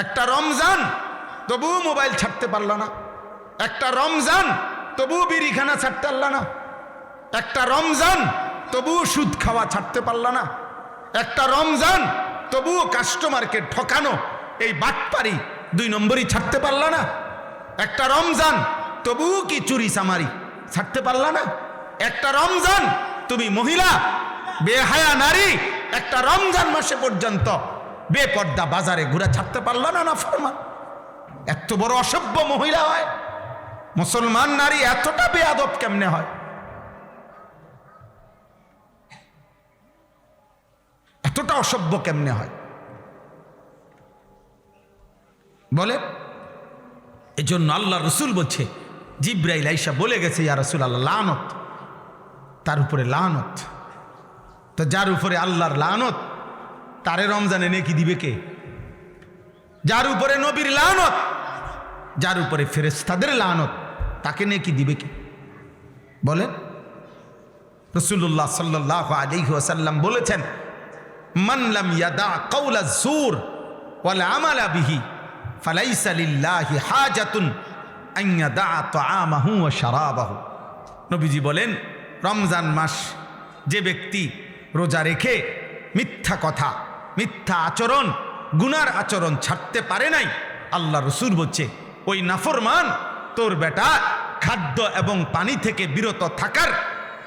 একটা রমজান তবুও মোবাইল ছাড়তে পারল না, একটা রমজান তবুও বিড়িখানা ছাড়তে পারল না, একটা রমজান তবুও সুদ খাওয়া ছাড়তে পারল না, একটা রমজান তবুও কাস্টমারকে ঠকানো এই বাটপারি 2 নম্বরই ছাড়তে পারল না, একটা রমজান তবুও কি চুরি চামারি ছাড়তে পারল না, একটা রমজান তুমি মহিলা বেহায়া নারী একটা রমজান মাসে পর্যন্ত বেপর্দা বাজারে ঘুরে ছাড়তে পারল না। না ফরমান, এত বড় অসভ্য মহিলা হয়, মুসলমান নারী এতটা বেয়াদব কেমনে হয়, এতটা অসভ্য কেমনে হয় বলে? এজন্য আল্লাহ রসুল বলছে, জিব্রাইল আইসা বলে গেছে, ইয়া রাসূলুল্লাহ লানত, তার উপরে লানত। তো যার উপরে আল্লাহর লানত তারে রমজানে নেকি দিবে কে? যার উপরে নবীর লানত, যার উপরে ফেরেশতাদের লানত, তাকে নেকি দিবে কে বলেন? রাসূলুল্লাহ সাল্লাল্লাহু আলাইহি ওয়াসাল্লাম বলেছেন, মান লাম ইয়াদা কাওলা যুর ওয়াল আমালা বিহি ফালাইসা লিল্লাহি হাজাতুন আন ইয়াদা তাআমাহু ওয়া শারাবাহু। নবীজি বলেন, রমজান মাস যে ব্যক্তি রোজা রেখে মিথ্যা কথা, মিথ্যা আচরণ, গুনার আচরণ ছাড়তে পারে নাই, আল্লাহ রসুল বলছে ওই নাফরমান তোর বেটা খাদ্য এবং পানি থেকে বিরত থাকার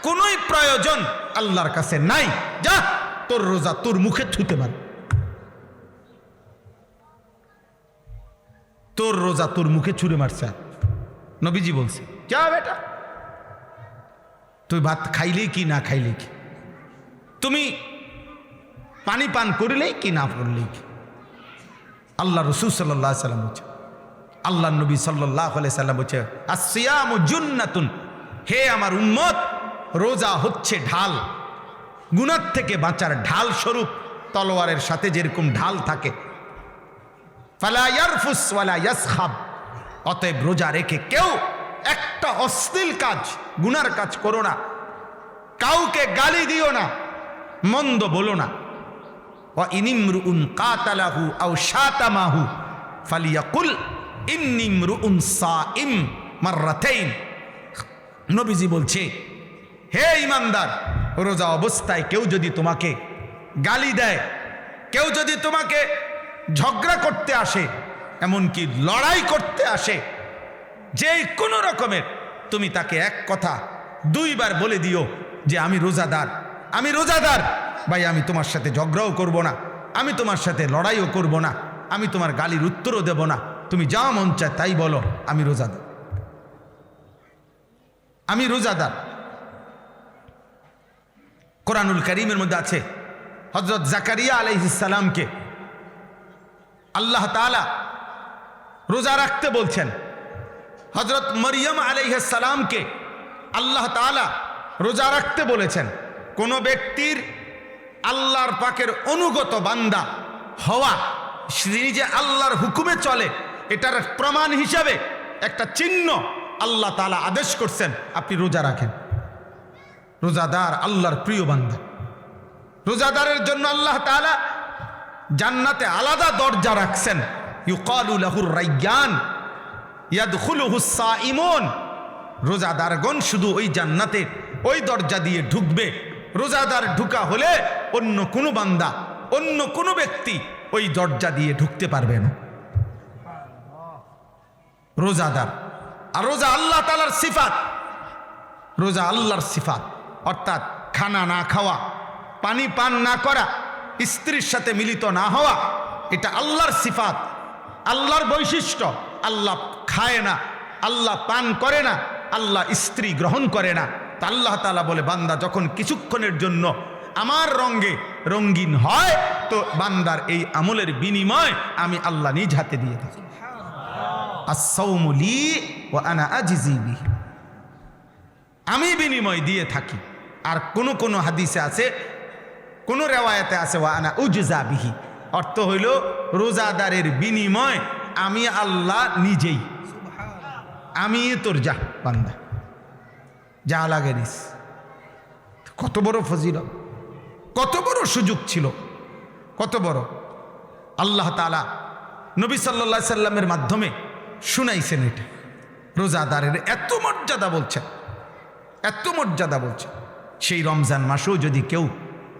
কোনোই প্রয়োজন আল্লাহর কাছে নাই, যা তোর রোজা তোর মুখে ছুঁতে পারে, তোর রোজা তোর মুখে ছুঁড়ে মারছে। নবীজি বলছে, যা বেটা, তুই ভাত খাইলেই কি না খাইলেই কি, তুমি পানি পান করলেই কি না করলেই কি। আল্লাহ রসুল সাল্লাল্লাহু আলাইহি সাল্লাম বলছে, আল্লাহ নবী সাল্লাল্লাহু আলাইহি সাল্লাম বলছে, আসসিয়ামু জুন্নাতুন, হে আমার উম্মত, রোজা হচ্ছে ঢাল, গুনাহ থেকে বাঁচার ঢাল স্বরূপ। তলোয়ারের সাথে যেরকম ঢাল থাকে, ফালা ইয়ারফুস ওয়ালা ইয়াসখাব, অতএব রোজা রেখে কেউ একটা অশ্লীল কাজ, গুনার কাজ করো না, কাউকে গালি দিও না, মন্দ বলো না। ওয়া ইনিমরুন কাতালাহু আও শাতামাহু ফালিয়াকুল ইন্নিমরুন সাইম মাররাতাইন। নবীজি বলছে, হে ঈমানদার, রোজা অবস্থায় কেউ যদি তোমাকে গালি দেয়, কেউ যদি তোমাকে ঝগড়া করতে আসে, এমনকি লড়াই করতে আসে, যে কোনো রকমের, তুমি তাকে এক কথা 2 বার বলে দিও যে আমি রোজাদার, আমি রোজাদার ভাই, আমি তোমার সাথে ঝগড়াও করব না, আমি তোমার সাথে লড়াইও করব না, আমি তোমার গালির উত্তরও দেব না, তুমি যা মন চায় তাই বলো, আমি রোজাদার, আমি রোজাদার। কোরআনুল কারীমের মধ্যে আছে, হযরত জাকারিয়া আলাইহিস সালামকে আল্লাহ তাআলা রোজা রাখতে বলছেন, হযরত মরিয়ম আলাইহিস সালামকে আল্লাহ তাআলা রোজা রাখতে বলেছেন। কোন ব্যক্তির আল্লাহর পাকের অনুগত বান্দা হওয়া, নিজে আল্লাহর হুকুমে চলে, এটার প্রমাণ হিসাবে একটা চিহ্ন আল্লাহ তাআলা আদেশ করছেন, আপনি রোজা রাখেন। রোজাদার আল্লাহর প্রিয় বান্দা, রোজাদারের জন্য আল্লাহ তাআলা জান্নাতে আলাদা দরজা রাখছেন, ইউকালু লাহুর রায়্যান ইয়াদখুলুহুস সাইমুন। রোজাদারগণ শুধু ওই জান্নাতে ওই দরজা দিয়ে ঢুকবে। রোজাদার ঢুকা হলে অন্য কোনো বান্দা, অন্য কোনো ব্যক্তি ওই দরজা দিয়ে ঢুকতে পারবে না। রোজাদার, আর রোজা আল্লাহ তাআলার সিফাত, রোজা আল্লাহর সিফাত, অর্থাৎ খানা না খাওয়া, পানি পান না করা, স্ত্রীর সাথে মিলিত না হওয়া, এটা আল্লাহর সিফাত, আল্লাহর বৈশিষ্ট্য। আল্লাহ খায় না, আল্লাহ পান করে না, আল্লাহ স্ত্রী গ্রহণ করে না। তা আল্লাহ তাআলা বলে, বান্দা যখন কিছুক্ষণের জন্য আমার রঙে রঙিন হয়, তো বান্দার এই আমলের বিনিময় আমি আল্লাহ নিজ হাতে দিয়ে থাকি। আস-সাওমু লি ওয়া আনা আজজি বিহি, আমি বিনিময় দিয়ে থাকি। আর কোন হাদিসে আছে, কোন রেওয়ায়েতে আছে ওয়া আনা উজজা বিহি, অর্থ হইল রোজাদারের বিনিময় আমি আল্লাহ নিজেই, আমি তোর যা বান্দা, যা লাগে নিস। কত বড় ফজিলত, কত বড় সুযোগ ছিল, কত বড়। আল্লাহ তাআলা নবী সাল্লাল্লাহু আলাইহি সাল্লামের মাধ্যমে শুনাইছেন। এটা রোজাদারের এত মর্যাদা বলছেন, এত মর্যাদা বলছেন। সেই রমজান মাসেও যদি কেউ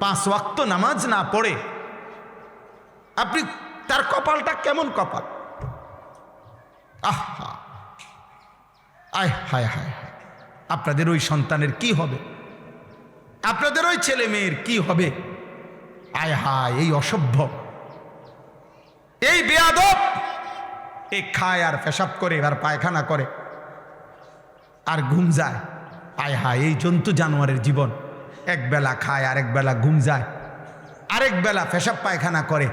5 ওয়াক্ত নামাজ না পড়ে, আপনি তার কপালটা কেমন কপাল! আহা, আয় হায় হায় হায়, আপনাদের ওই সন্তানের কি হবে, আপনাদের ওই ছেলে মেয়ের কি হবে! আয় হায়, এই অসভ্য, এই বেয়াদব, এই খায় আর পেশাব করে আর পায়খানা করে আর ঘুম যায়। আয় হায়, এই জন্তু জানোয়ারের জীবন। এক বেলা খায়, আরেক বেলা ঘুম যায়, আরেক বেলা পেশাব পায়খানা করে,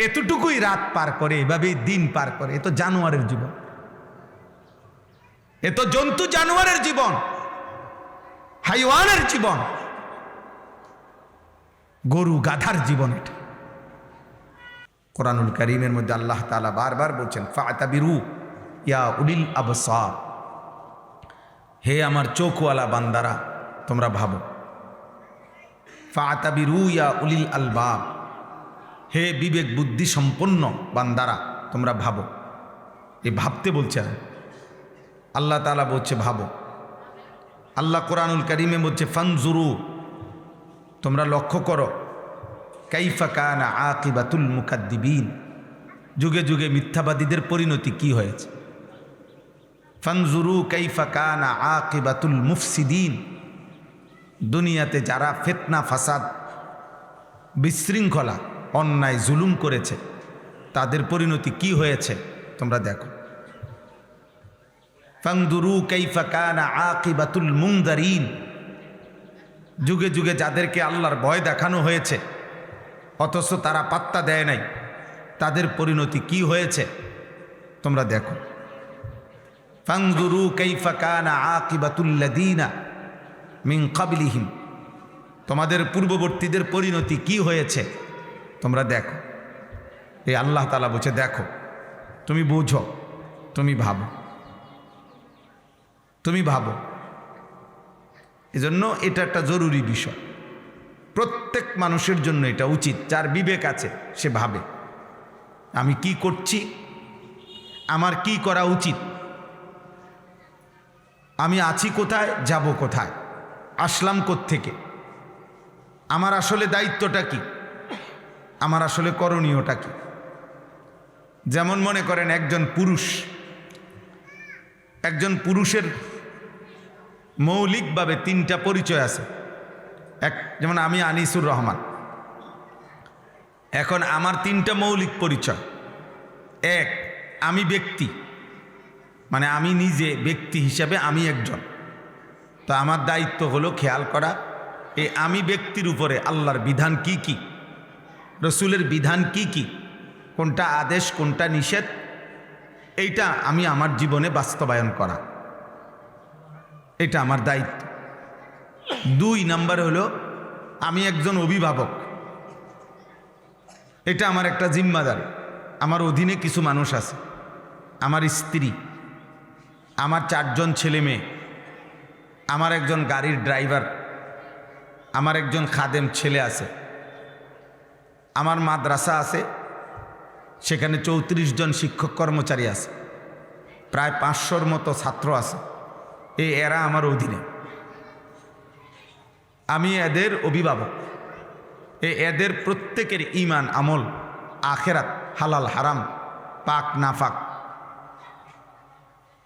এতটুকুই রাত পার করে, এভাবেই দিন পার করে। এ তো জানোয়ারের জীবন, এ তো জন্তু জানোয়ারের জীবন, হাইওয়ানের জীবন, গরু গাধার জীবন এটা। কোরআনুল কারীমের মধ্যে আল্লাহ তাআলা বারবার বলছেন, ফাতাবিরু ইয়া উলিল আবসার, হে আমার চোখওয়ালা বান্দারা তোমরা ভাবো। ফাতাবিরু ইয়া উলিল আলবাব, হে বিবেক বুদ্ধি সম্পন্ন বান্দারা তোমরা ভাবো। এই ভাবতে বলছে আল্লাহ তাআলা, বলছে ভাবো। আল্লাহ কোরআনুল কারীমে বলছে ফানজুরু, তোমরা লক্ষ্য করো, কাইফা কানা আকিবাতুল মুকাদ্দিবিন, যুগে যুগে মিথ্যাবাদীদের পরিণতি কি হয়েছে। ফানজুরু কাইফা কানা আকিবাতুল মুফসিদিন, দুনিয়াতে যারা ফিতনা ফাসাদ বিশৃঙ্খলা অন্যায় জুলুম করেছে তাদের পরিণতি কি হয়েছে তোমরা দেখো। ফানজুরু কাইফা কানা আকিবাতুল মুনজারিন, যুগে যুগে যাদেরকে আল্লাহর ভয় দেখানো হয়েছে অথচ তারা পাত্তা দেয় নাই, তাদের পরিণতি কি হয়েছে তোমরা দেখো। ফানজুরু কাইফা কানা আকিবাতুল লাযিনা মিন ক্বাবলিহিম, তোমাদের পূর্ববর্তীদের পরিণতি কি হয়েছে তোমরা দেখো। এই আল্লাহ তাআলা বলছে দেখো, তুমি বুঝো, তুমি ভাবো, তুমি ভাবো। এজন্য এটা একটা জরুরি বিষয়, প্রত্যেক মানুষের জন্য এটা উচিত। যার বিবেক আছে সে ভাবে আমি কি করছি, আমার কি করা উচিত, আমি আছি কোথায়, যাব কোথায়, আসলাম কোত্থেকে, আমার আসলে দায়িত্বটা কি, আমার আসলে করণীয়টা কি। যেমন মনে করেন একজন পুরুষের মৌলিকভাবে 3টা পরিচয় আছে। যেমন আমি আনিসুর রহমান, এখন আমার 3টা মৌলিক পরিচয়। এক, আমি ব্যক্তি, মানে আমি নিজে ব্যক্তি হিসাবে আমি একজন। তো আমার দায়িত্ব হলো খেয়াল করা এই আমি ব্যক্তির উপরে আল্লাহর বিধান কি কি, রসুলের বিধান কি কি, কোনটা আদেশ কোনটা নিষেধ, এইটা আমি আমার জীবনে বাস্তবায়ন করা, এটা আমার দায়িত্ব। 2 নাম্বার হলো আমি একজন অভিভাবক, এটা আমার একটা জিম্মাদারি। আমার অধীনে কিছু মানুষ আছে, আমার স্ত্রী, আমার 4 জন ছেলে মেয়ে, আমার একজন গাড়ির ড্রাইভার, আমার একজন খাদেম ছেলে আছে, আমার মাদ্রাসা আছে, সেখানে 34 জন শিক্ষক কর্মচারী আছে, প্রায় 500-র মতো ছাত্র আছে। এরা আমার অধীনে, আমি এদের অভিভাবক। এদের প্রত্যেকের ঈমান আমল, আখেরাত, হালাল হারাম, পাক নাফাক,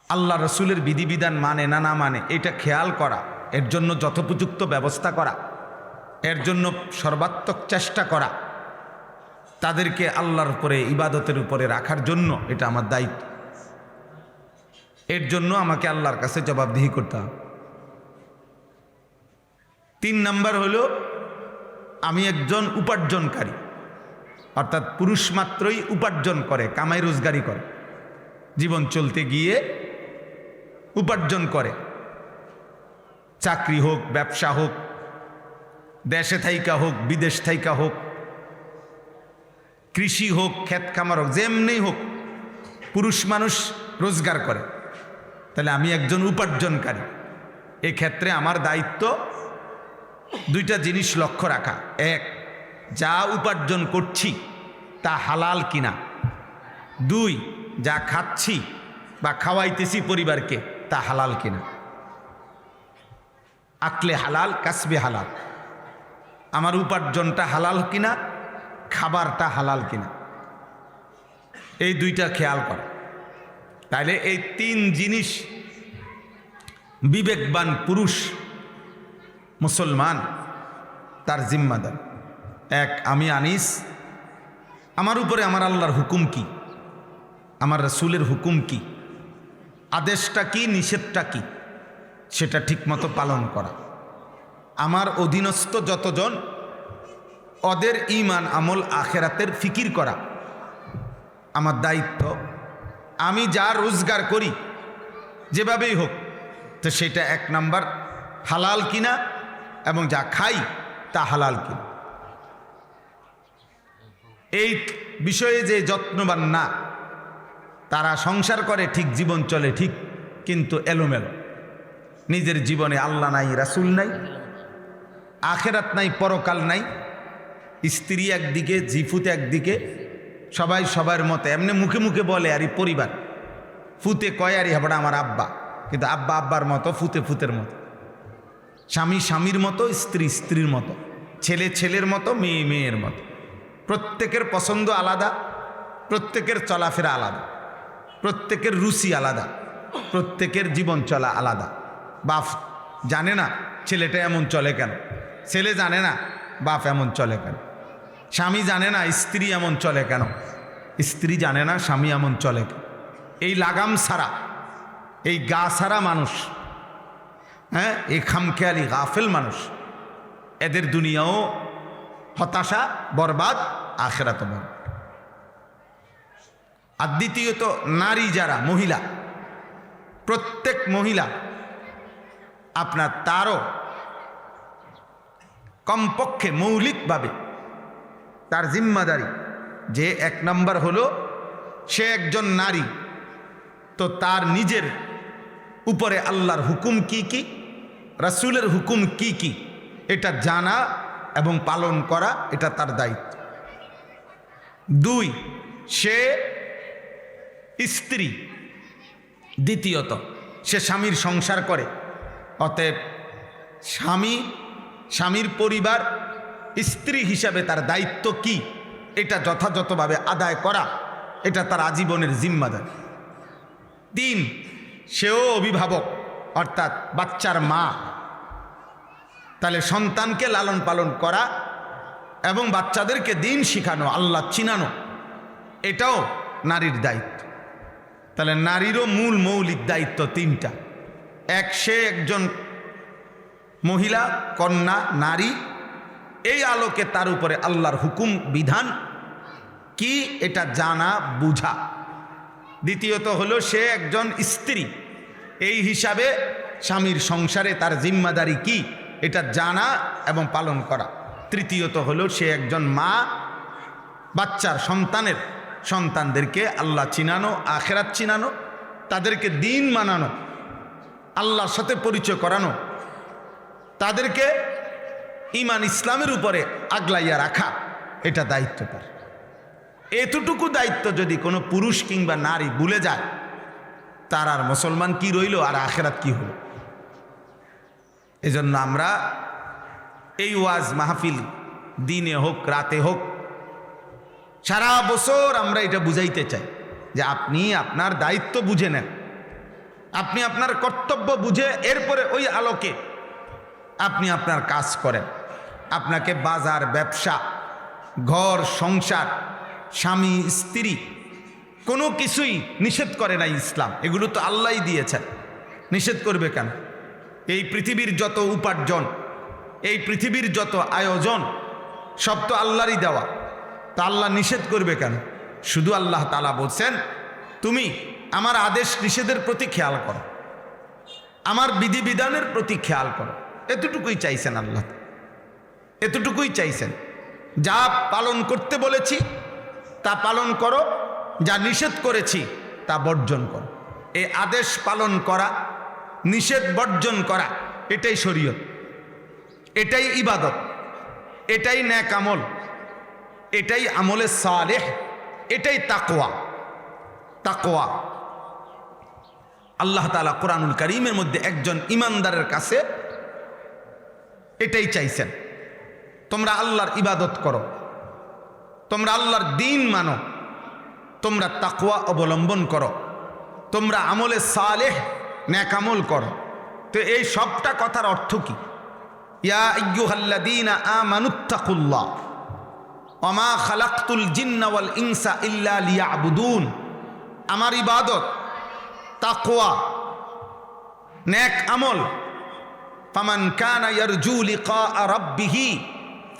আল্লাহ রসুলের বিধিবিধান মানে না না মানে এটা খেয়াল করা, এর জন্য যথোপযুক্ত ব্যবস্থা করা, এর জন্য সর্বাত্মক চেষ্টা করা, তাদেরকে আল্লাহর উপরে ইবাদতের উপরে রাখার জন্য এটা আমার দায়িত্ব। এর জন্য আমাকে আল্লাহর কাছে জবাবদিহি করতে হবে। 3 নাম্বার হলো আমি একজন উপার্জনকারী, অর্থাৎ পুরুষ মাত্রই উপার্জন করে, কামাই রোজগারি করে, জীবন চলতে গিয়ে উপার্জন করে, চাকরি হোক, ব্যবসা হোক, দেশে থাইকা হোক, বিদেশ থাইকা হোক, কৃষি হোক, ক্ষেত খামার হোক, যেমনি হোক পুরুষ মানুষ রোজগার করে। তাহলে আমি একজন উপার্জনকারী। এক্ষেত্রে আমার দায়িত্ব 2টা জিনিস লক্ষ্য রাখা। এক, যা উপার্জন করছি তা হালাল কিনা, দুই, যা খাচ্ছি বা খাওয়াইতেছি পরিবারকে তা হালাল কিনা, আকলে হালাল কাসবে হালাল, আমার উপার্জনটা হালাল কিনা, খাবারটা হালাল কিনা, এই দুইটা খেয়াল কর। তাইলে এই তিন জিনিস বিবেকবান পুরুষ মুসলমান তার জিম্মাদার। এক, আমি আনিস, আমার উপরে আমার আল্লাহর হুকুম কি, আমার রাসূলের হুকুম কি, আদেশটা কি, নিষেধটা কি, সেটা ঠিকমতো পালন করা। আমার অধীনস্থ যতজন, ওদের ঈমান আমল আখেরাতের ফিকির করা আমার দায়িত্ব। আমি যা রোজগার করি যেভাবেই হোক, তো সেটা এক নাম্বার হালাল কিনা, এবং যা খাই তা হালাল কিনা। এই বিষয়ে যে যত্নবান না, তারা সংসার করে ঠিক, জীবন চলে ঠিক, কিন্তু এলোমেলো। নিজের জীবনে আল্লাহ নাই, রাসূল নাই, আখেরাত নাই, পরকাল নাই, স্ত্রী একদিকে, জিফুত একদিকে, সবাই সবার মতে এমনি মুখে মুখে বলে আরই পরিবার, ফুতে কয় আরই হাবড়া আমার আব্বা, কিন্তু আব্বা আব্বার মতো, ফুতে ফুতের মতো, স্বামী স্বামীর মতো, স্ত্রী স্ত্রীর মতো, ছেলে ছেলের মতো, মেয়ে মেয়ের মতো। প্রত্যেকের পছন্দ আলাদা, প্রত্যেকের চলাফেরা আলাদা, প্রত্যেকের রুচি আলাদা, প্রত্যেকের জীবন চলা আলাদা। বাপ জানে না ছেলেটা এমন চলে কেন, ছেলে জানে না বাপ এমন চলে কেন, স্বামী জানে না স্ত্রী এমন চলে কেন, স্ত্রী জানে না স্বামী এমন চলে কেন। এই লাগাম ছাড়া, এই গা ছাড়া মানুষ, হ্যাঁ, এই খামখেয়ালি গাফেল মানুষ, এদের দুনিয়াও হতাশা, বরবাদ, আখেরাত বরবাদ। আর দ্বিতীয়ত, নারী যারা, মহিলা, প্রত্যেক মহিলা আপনার তারও কমপক্ষে মৌলিকভাবে তার জিম্মাদারি যে এক নম্বর হলো সে একজন নারী, তো তার নিজের উপরে আল্লাহর হুকুম কি কি, রাসূলের হুকুম কি কি, এটা জানা এবং পালন করা, এটা তার দায়িত্ব। দুই, সে স্ত্রী, দ্বিতীয়ত সে স্বামীর সংসার করে, অতএব স্বামীর পরিবার, স্ত্রী হিসাবে তার দায়িত্ব কি, এটা যথাযথভাবে আদায় করা, এটা তার আজীবনের জিম্মাদারি। তিন, সেও অভিভাবক, অর্থাৎ বাচ্চার মা, তাহলে সন্তানকে লালন পালন করা এবং বাচ্চাদেরকে দিন শিখানো, আল্লাহ চিনানো, এটাও নারীর দায়িত্ব। তাহলে নারীরও মূল মৌলিক দায়িত্ব তিনটা। এক, সে একজন মহিলা, কন্যা, নারী, এই আলোকে তার উপরে আল্লাহর হুকুম বিধান কি এটা জানা বুঝা। দ্বিতীয়ত হলো সে একজন স্ত্রী, এই হিসাবে স্বামীর সংসারে তার জিম্মাদারি কি এটা জানা এবং পালন করা। তৃতীয়ত হলো সে একজন মা, বাচ্চার সন্তানদেরকে আল্লাহ চিনানো, আখেরাত চিনানো, তাদেরকে দিন মানানো, আল্লাহর সাথে পরিচয় করানো, তাদেরকে ঈমান ইসলামের উপরে আগলাইয়া রাখা, এটা দায়িত্ব তার। এতটুকু দায়িত্ব যদি কোনো পুরুষ কিংবা নারী ভুলে যায়, তার আর মুসলমান কি রইল, আর আখেরাত কি হলো? এজন্য আমরা এই ওয়াজ মাহফিল দিনে হোক রাতে হোক, সারা বছর আমরা এটা বুঝাইতে চাই যে আপনি আপনার দায়িত্ব বুঝে নেন, আপনি আপনার কর্তব্য বুঝে এরপরে ওই আলোকে আপনি আপনার কাজ করেন। আপনাকে বাজার, ব্যবসা, ঘর সংসার, স্বামী স্ত্রী কোনো কিছুই নিষেধ করে না ইসলাম, এগুলো তো আল্লাহই দিয়েছেন, নিষেধ করবে কেন? এই পৃথিবীর যত উপার্জন, এই পৃথিবীর যত আয়োজন, সব তো আল্লাহরই দেওয়া, তা আল্লাহ নিষেধ করবে কেন? শুধু আল্লাহ তাআলা বলছেন তুমি আমার আদেশ নিষেধের প্রতি খেয়াল করো, আমার বিধিবিধানের প্রতি খেয়াল করো, এতটুকুই চাইছেন আল্লাহ, এতটুকুই চাইছেন। যা পালন করতে বলেছি তা পালন করো, যা নিষেধ করেছি তা বর্জন করো। এই আদেশ পালন করা, নিষেধ বর্জন করা, এটাই শরীয়ত, এটাই ইবাদত, এটাই নেক আমল, এটাই আমলে সালেহ, এটাই তাকওয়া। তাকওয়া। আল্লাহ তাআলা কোরআনুল কারীমের মধ্যে একজন ঈমানদারের কাছে এটাই চাইছেন, তোমরা আল্লাহর ইবাদত করো, তোমরা আল্লাহর দ্বীন মানো, তোমরা তাকওয়া অবলম্বন করো, তোমরা আমলে সালেহ নেক আমল করো। তো এই সবটা কথার অর্থ কি? ইয়া আইয়ুহাল্লাযীনা আমানুত্তাকুল্লাহ ওয়া মা খালাকতুল জিন্না ওয়াল ইনসা ইল্লা লিয়াবুদুন। আমার ইবাদত, তাকওয়া, নেক আমল। ফামান কানা ইয়ারজু লিকা রাব্বিহি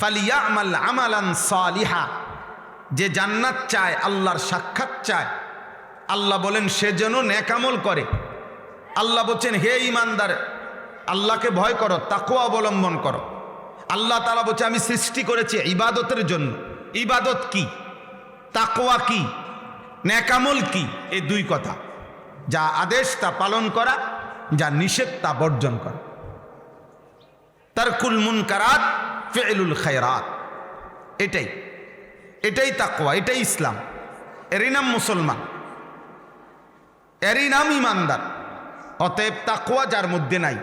ফালিয়ামাল আমালান সালিহা। যে জান্নাত চায়, আল্লাহর সাক্ষাৎ চায়, আল্লাহ বলেন সে যেন নেক আমল করে। আল্লাহ বলছেন হে ঈমানদার, আল্লাহকে ভয় করো, তাকওয়া অবলম্বন করো। আল্লাহ তাআলা বলছে আমি সৃষ্টি করেছি ইবাদতের জন্য। ইবাদত কি, তাকওয়া কি, নেক আমল কি? এই দুই কথা, যা আদেশ তা পালন করা, যা নিষেধ তা বর্জন করা। তারকুল মুনকারাত ফি'লুল খায়রাত, এটাই তাকওয়া, এটাই ইসলাম। এরই নাম মুসলমান, এরই নাম ঈমানদার। অতএব তাকওয়া যার মধ্যে নাই,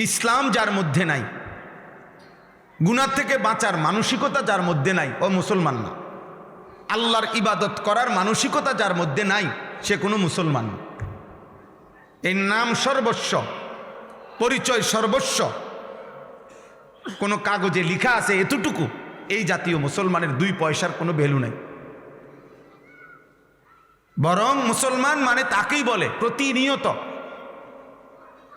ইসলাম যার মধ্যে নাই, গুনাহ থেকে বাঁচার মানসিকতা যার মধ্যে নাই, ও মুসলমান না। আল্লাহর ইবাদত করার মানসিকতা যার মধ্যে নাই, সে কোনো মুসলমান না। এই নাম সর্বস্ব, পরিচয় সর্বস্ব, কোনো কাগজে লেখা আছে এতটুকু, এই জাতীয় মুসলমানের 2 পয়সার কোনো ভ্যালু নাই। বরং মুসলমান মানে তাকেই বলে প্রতিনিয়ত,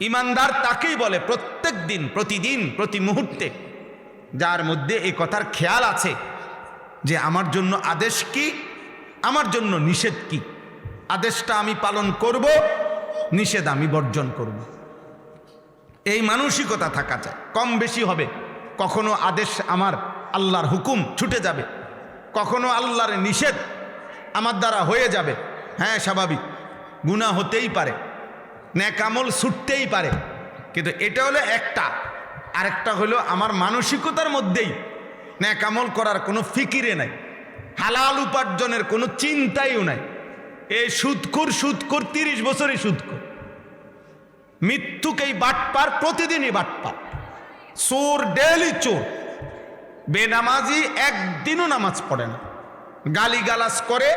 ঈমানদার তাকেই বলে প্রত্যেক দিন, প্রতিদিন, প্রতি মুহূর্তে, যার মধ্যে এই কথার খেয়াল আছে যে আমার জন্য আদেশ কি, আমার জন্য নিষেধ কি। আদেশটা আমি পালন করব, নিষেধ আমি বর্জন করব। এই মানসিকতা থাকা চাই। কম বেশি হবে, কখনো আদেশ আমার আল্লাহর হুকুম ছুটে যাবে, কখনো আল্লাহর নিষেধ আমার দ্বারা হয়ে যাবে। হ্যাঁ, স্বাভাবিক, গুনাহ হতেই পারে, নেক আমল ছুটতেই পারে, কিন্তু এটা হলো একটা। আরেকটা হলো আমার মানসিকতার মধ্যেই নেক আমল করার কোনো ফিকিরে নাই, হালাল উপার্জনের কোনো চিন্তাইও নাই। এই সুদখোর 30 বছরই সুদখোর, মৃত্যুকেই বাটপার, প্রতিদিনই বাটপার, চোর ডেলি চোর, বেনামাজি একদিনও নামাজ পড়ে না, গালিগালাজ করে,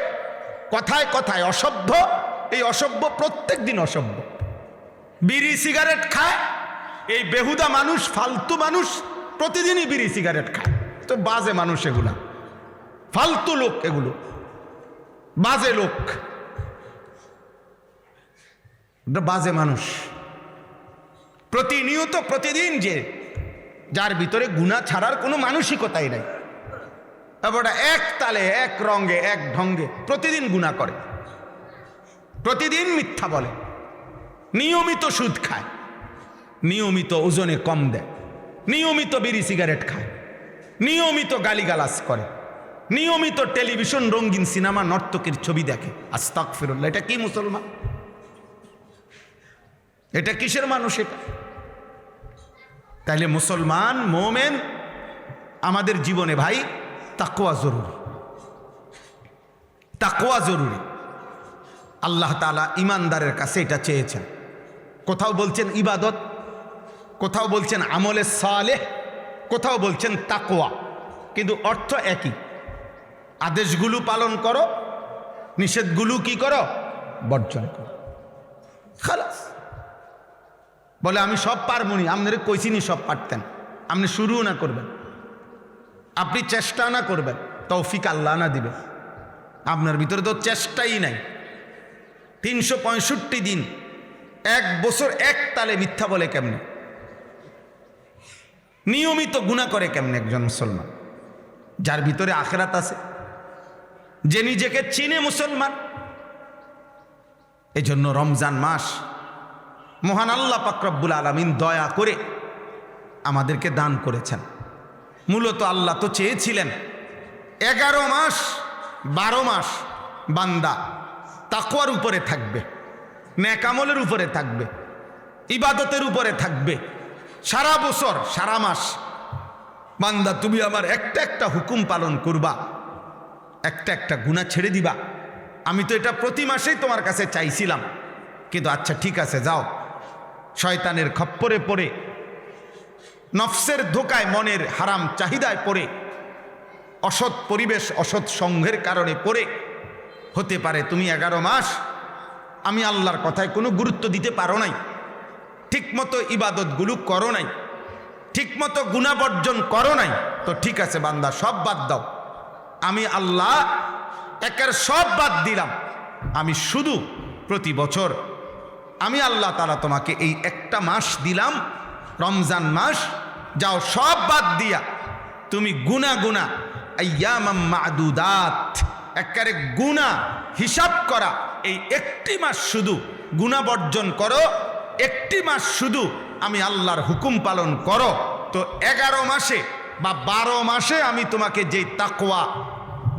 কথায় কথায় অসভ্য। এই অসভ্য প্রত্যেক দিন অসভ্য, বিড়ি সিগারেট খায়। এই বেহুদা মানুষ, ফালতু মানুষ প্রতিদিনই বিড়ি সিগারেট খায়। তো বাজে মানুষ এগুলা, ফালতু লোক, এগুলো বাজে লোক, বাজে মানুষ। প্রতিনিয়ত, প্রতিদিন, যে যার ভিতরে গুনাহ ছাড়ার কোনো মানসিকতাই নাই, এবার এক তালে, এক রঙে, এক ঢঙ্গে প্রতিদিন গুনাহ করে, প্রতিদিন মিথ্যা বলে, নিয়মিত সুদ খায়, নিয়মিত ওজনে কম দেয়, নিয়মিত বিড়ি সিগারেট খায়, নিয়মিত গালিগালাজ করে, নিয়মিত টেলিভিশন, রঙিন সিনেমা, নর্তকীর ছবি দেখে। আস্তাগফিরুল্লাহ, এটা কি মুসলমান? এটা কিসের মানুষ এটা? তাইলে মুসলমান, মোমেন, আমাদের জীবনে ভাই তাকওয়া জরুরি, তাকওয়া জরুরি। আল্লাহ তাআলা ঈমানদারের কাছে এটা চেয়েছেন। কোথাও বলছেন ইবাদত, কোথাও বলছেন আমলে সালেহ, কোথাও বলছেন তাকওয়া, কিন্তু অর্থ একই। আদেশগুলো পালন করো, নিষেধগুলো কি করো? বর্জন করো। খালাস। বলে আমি সব পারবনি, আপনারে কইছিনি সব পারতেন, আপনি শুরুও না করবেন, আপনি চেষ্টা না করবেন, তৌফিক আল্লাহ না দিবেন। আপনার ভিতরে তো চেষ্টাই নাই। 365 দিন, 1 বছর এক তালে মিথ্যা বলে কেমনে? নিয়মিত গুনাহ করে কেমনে একজন মুসলমান? যার ভিতরে আখিরাত আছে, যে নিজেকে চিনে মুসলমান। এজন্য রমজান মাস মহান আল্লাহ পাক রব্বুল আলামিন দয়া করে আমাদেরকে দান করেছেন। মূলত আল্লাহ তো চেয়েছিলেন 11 মাস 12 মাস বান্দা তাকওয়ার উপরে থাকবে, নেক আমলের উপরে থাকবে, ইবাদতের উপরে থাকবে। সারা বছর, সারা মাস বান্দা তুমি আমার একটা একটা হুকুম পালন করবা, একটা একটা গুনাহ ছেড়ে দিবা, আমি তো এটা প্রতি মাসেই তোমার কাছে চাইছিলাম, কিন্তু আচ্ছা ঠিক আছে যাও। শয়তানের খপ্পরে পড়ে, নফসের ধোকায়, মনের হারাম চাহিদায় পড়ে, অসৎ পরিবেশ, অসৎ সঙ্গের কারণে পড়ে হতে পারে তুমি 11 মাস আমি আল্লাহর কথায় কোনো গুরুত্ব দিতে পারো নাই, ঠিকমতো ইবাদতগুলো করো নাই, ঠিকমতো গুনাহ বর্জন করো নাই। তো ঠিক আছে বান্দা, সব বাদ দাও। আমি আল্লাহ একের সব বাদ দিলাম। আমি শুধু প্রতি বছর আমি আল্লাহ তাআলা তোমাকে এই একটা মাস দিলাম, রমজান মাস। যাও সব বাদ দিয়া তুমি গুনাহ আইয়ামাম মা'দুদাত, একেবারে গুনাহ হিসাব করা এই একটি মাস শুধু গুনাহ বর্জন করো, একটি মাস শুধু আমি আল্লাহর হুকুম পালন করো। তো 11 মাসে বা 12 মাসে আমি তোমাকে যেই তাকওয়া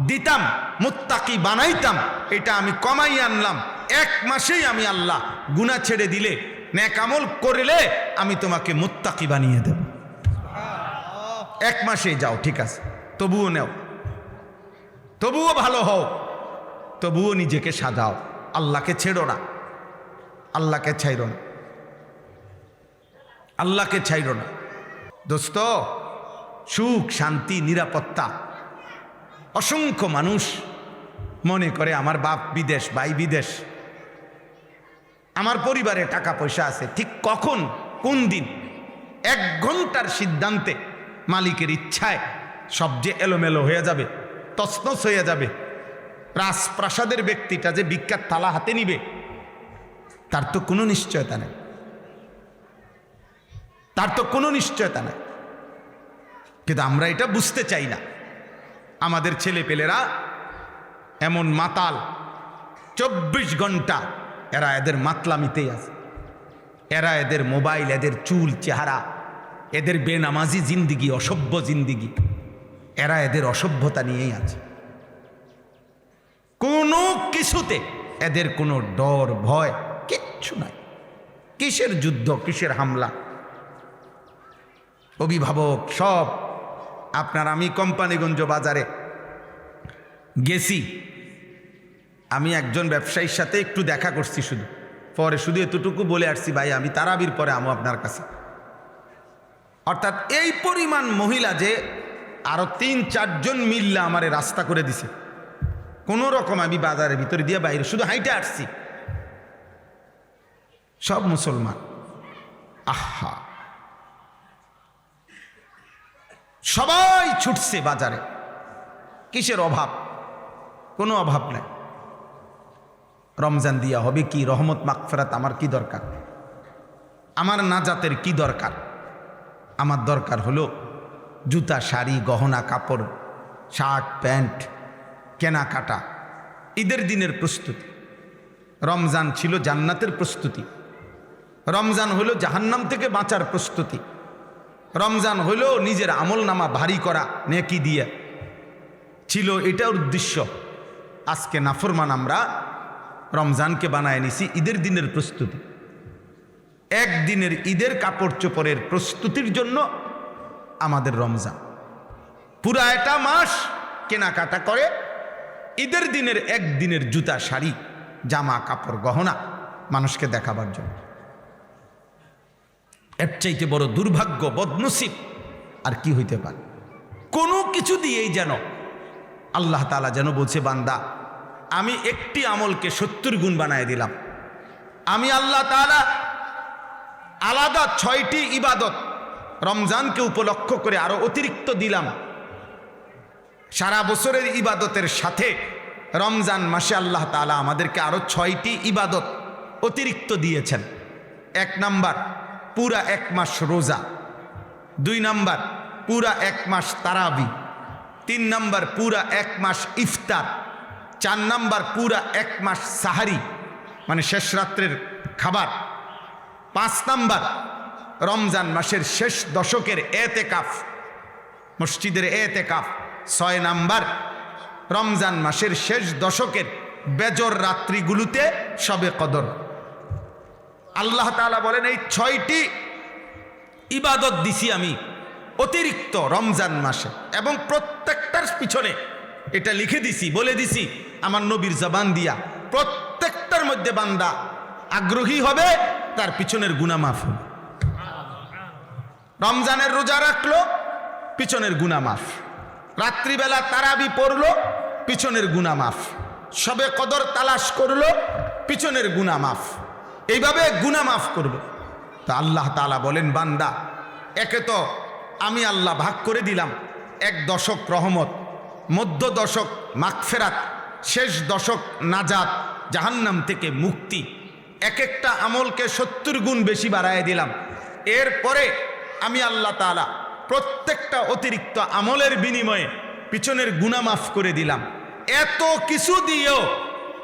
দিতাম, মুত্তাকি বানাইতাম, এটা আমি কমাই আনলাম। 1 মাসেই আমি আল্লাহ গুনাহ ছেড়ে দিলে, নেক আমল করলে আমি তোমাকে মুত্তাকি বানিয়ে দেব। 1 মাসেই যাও, ঠিক আছে, তবুও নেও, তবুও ভালো হও, তবুও নিজেকে সাজাও। আল্লাহকে ছেড়ো না, আল্লাহকে ছাইরো না, আল্লাহকে ছাইরো না। দোস্ত, সুখ, শান্তি, নিরাপত্তা। অসংখ্য মানুষ মনে করে আমার বাপ বিদেশ, ভাই বিদেশ, আমার পরিবারে টাকা পয়সা আছে। ঠিক কখন, কোন দিন, 1 ঘন্টার সিদ্ধান্তে, মালিকের ইচ্ছায় সব যে এলোমেলো হয়ে যাবে, তছনছ হয়ে যাবে। রাজপ্রাসাদের ব্যক্তিটা যে ভিক্ষার থালা হাতে নিবে, তার তো কোনো নিশ্চয়তা নেই, তার তো কোনো নিশ্চয়তা নেই। কিন্তু আমরা এটা বুঝতে চাই না। আমাদের ছেলে পেলেরা এমন মাতাল, 24 ঘন্টা এরা এদের মাতলামিতেই আছে। এরা এদের মোবাইল, এদের চুল, চেহারা, এদের বেনামাজি জিন্দিগি, অসভ্য জিন্দিগি, এরা এদের অসভ্যতা নিয়েই আছে। কোনো কিছুতে এদের কোনো ডর ভয় কিচ্ছু নাই। কিসের যুদ্ধ, কিসের হামলা? অভিভাবক সব আপনার, আমি কোম্পানিগঞ্জ বাজারে গেছি, আমি একজন ব্যবসায়ীর সাথে একটু দেখা করছি, শুধু পরে শুধু এতটুকু বলে আসছি, ভাই আমি তারাবির পরে আমো আপনার কাছে। অর্থাৎ এই পরিমাণ মহিলা যে আরো 3-4 জন মিললে আমারে রাস্তা করে দিছে। কোনো রকম আমি বাজারের ভিতরে দিয়ে বাইরে শুধু হাইটে আসছি। সব মুসলমান। আহা, সবাই ছুটছে বাজারে। কিসের অভাব? কোনো অভাব নাই। রমজান দিয়া হবে কি, রহমত মাগফিরাত আমার কি দরকার? আমার নাজাতের কি দরকার? আমার দরকার হলো জুতা, শাড়ি, গহনা, কাপড়, শার্ট, প্যান্ট কেনাকাটা। ঈদের দিনের প্রস্তুতি। রমজান ছিল জান্নাতের প্রস্তুতি। রমজান হলো জাহান্নাম থেকে বাঁচার প্রস্তুতি। রমজান হলো নিজের আমলনামা ভারী করা নেকি দিয়ে ছিল, এটা উদ্দেশ্য। আজকে নাফরমান আমরা রমজানকে বানায় নিছি ঈদের দিনের প্রস্তুতি। একদিনের ঈদের কাপড় চোপড়ের প্রস্তুতির জন্য আমাদের রমজান। পুরা একটা মাস কেনাকাটা করে ঈদের দিনের একদিনের জুতা, শাড়ি, জামা, কাপড়, গহনা মানুষকে দেখাবার জন্য। এর চাইতে বড় দুর্ভাগ্য, বদনসিব আর কি হইতে পারে? কোনো কিছু দিয়েই যেন আল্লাহ তাআলা যেন বলছে, বান্দা আমি একটি আমলকে 70 গুণ বানায় দিলাম। আমি আল্লাহ তাআলা আলাদা 6টি ইবাদত রমজানকে উপলক্ষ করে আরো অতিরিক্ত দিলাম। সারা বছরের ইবাদতের সাথে রমজান মাসে আল্লাহ তাআলা আমাদেরকে আরো 6টি ইবাদত অতিরিক্ত দিয়েছেন। 1 নাম্বার, পুরা 1 মাস রোজা। 2 নাম্বার, পুরা 1 মাস তারাবি। 3 নাম্বার, পুরা 1 মাস ইফতার। 4 নাম্বার, পুরা 1 মাস সাহারি, মানে শেষ রাত্রের খাবার। 5 নাম্বার, রমজান মাসের শেষ দশকের এতেকাফ, মসজিদের এতেকাফ। 6 নাম্বার, রমজান মাসের শেষ দশকের বেজর রাত্রিগুলোতে শবে কদর। আল্লাহ তাআলা বলেন এই 6টি ইবাদত দিছি আমি অতিরিক্ত রমজান মাসে, এবং প্রত্যেকটার পিছনে এটা লিখে দিছি, বলে দিছি আমার নবীর জবান দিয়া প্রত্যেকটার মধ্যে বান্দা আগ্রহী হবে, তার পিছনের গুনাহ মাফ হবে। রমজানের রোজা রাখলো, পিছনের গুনাহ মাফ। রাত্রিবেলা তারাবি পড়লো, পিছনের গুনাহ মাফ। সবে কদর তালাশ করলো, পিছনের গুনাহ মাফ। এইভাবে গুনাহ মাফ করবে। তা আল্লাহ তাআলা বলেন, বান্দা, একে তো আমি আল্লাহ ভাগ করে দিলাম, এক দশক রহমত, মধ্য দশক মাগফিরাত, শেষ দশক নাজাত, জাহান্নাম থেকে মুক্তি। এক একটা আমলকে 70 গুণ বেশি বাড়ায় দিলাম। এরপরে আমি আল্লাহ তাআলা প্রত্যেকটা অতিরিক্ত আমলের বিনিময়ে পিছনের গুনাহ মাফ করে দিলাম। এত কিছু দিয়েও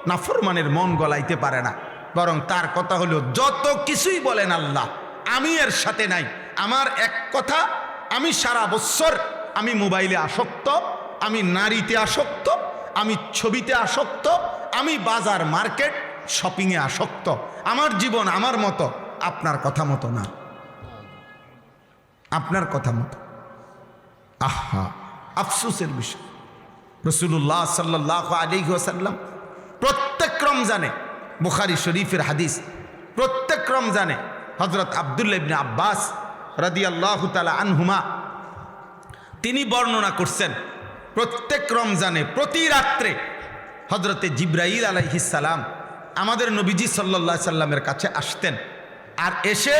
নাফরমানের মন গলাইতে পারে না, বরং তার কথা হলো, যত কিছুই বলেন আল্লাহ, আমি এর সাথে নাই। আমার এক কথা, আমি সারা বছর আমি মোবাইলে আসক্ত, আমি নারীতে আসক্ত, আমি ছবিতে আসক্ত, আমি বাজার মার্কেট শপিংয়ে আসক্ত। আমার জীবন আমার মতো, আপনার কথা মতো না, আপনার কথা মতো। আহা, আফসোসের বিষয়। রাসূলুল্লাহ সাল্লাল্লাহু আলাইহি ওয়াসাল্লাম প্রত্যেক রমজানে, বুখারী শরীফের হাদিস, প্রত্যেক রমজানে হযরত আব্দুল্লাহ ইবনে আব্বাস রাদিয়াল্লাহু তাআলা আনহুমা তিনি বর্ণনা করছেন, প্রত্যেক রমজানে প্রতি রাত্রে হযরতে জিবরাইল আলাইহিস সালাম আমাদের নবীজি সাল্লাল্লাহু আলাইহি সাল্লামের কাছে আসতেন। আর এসে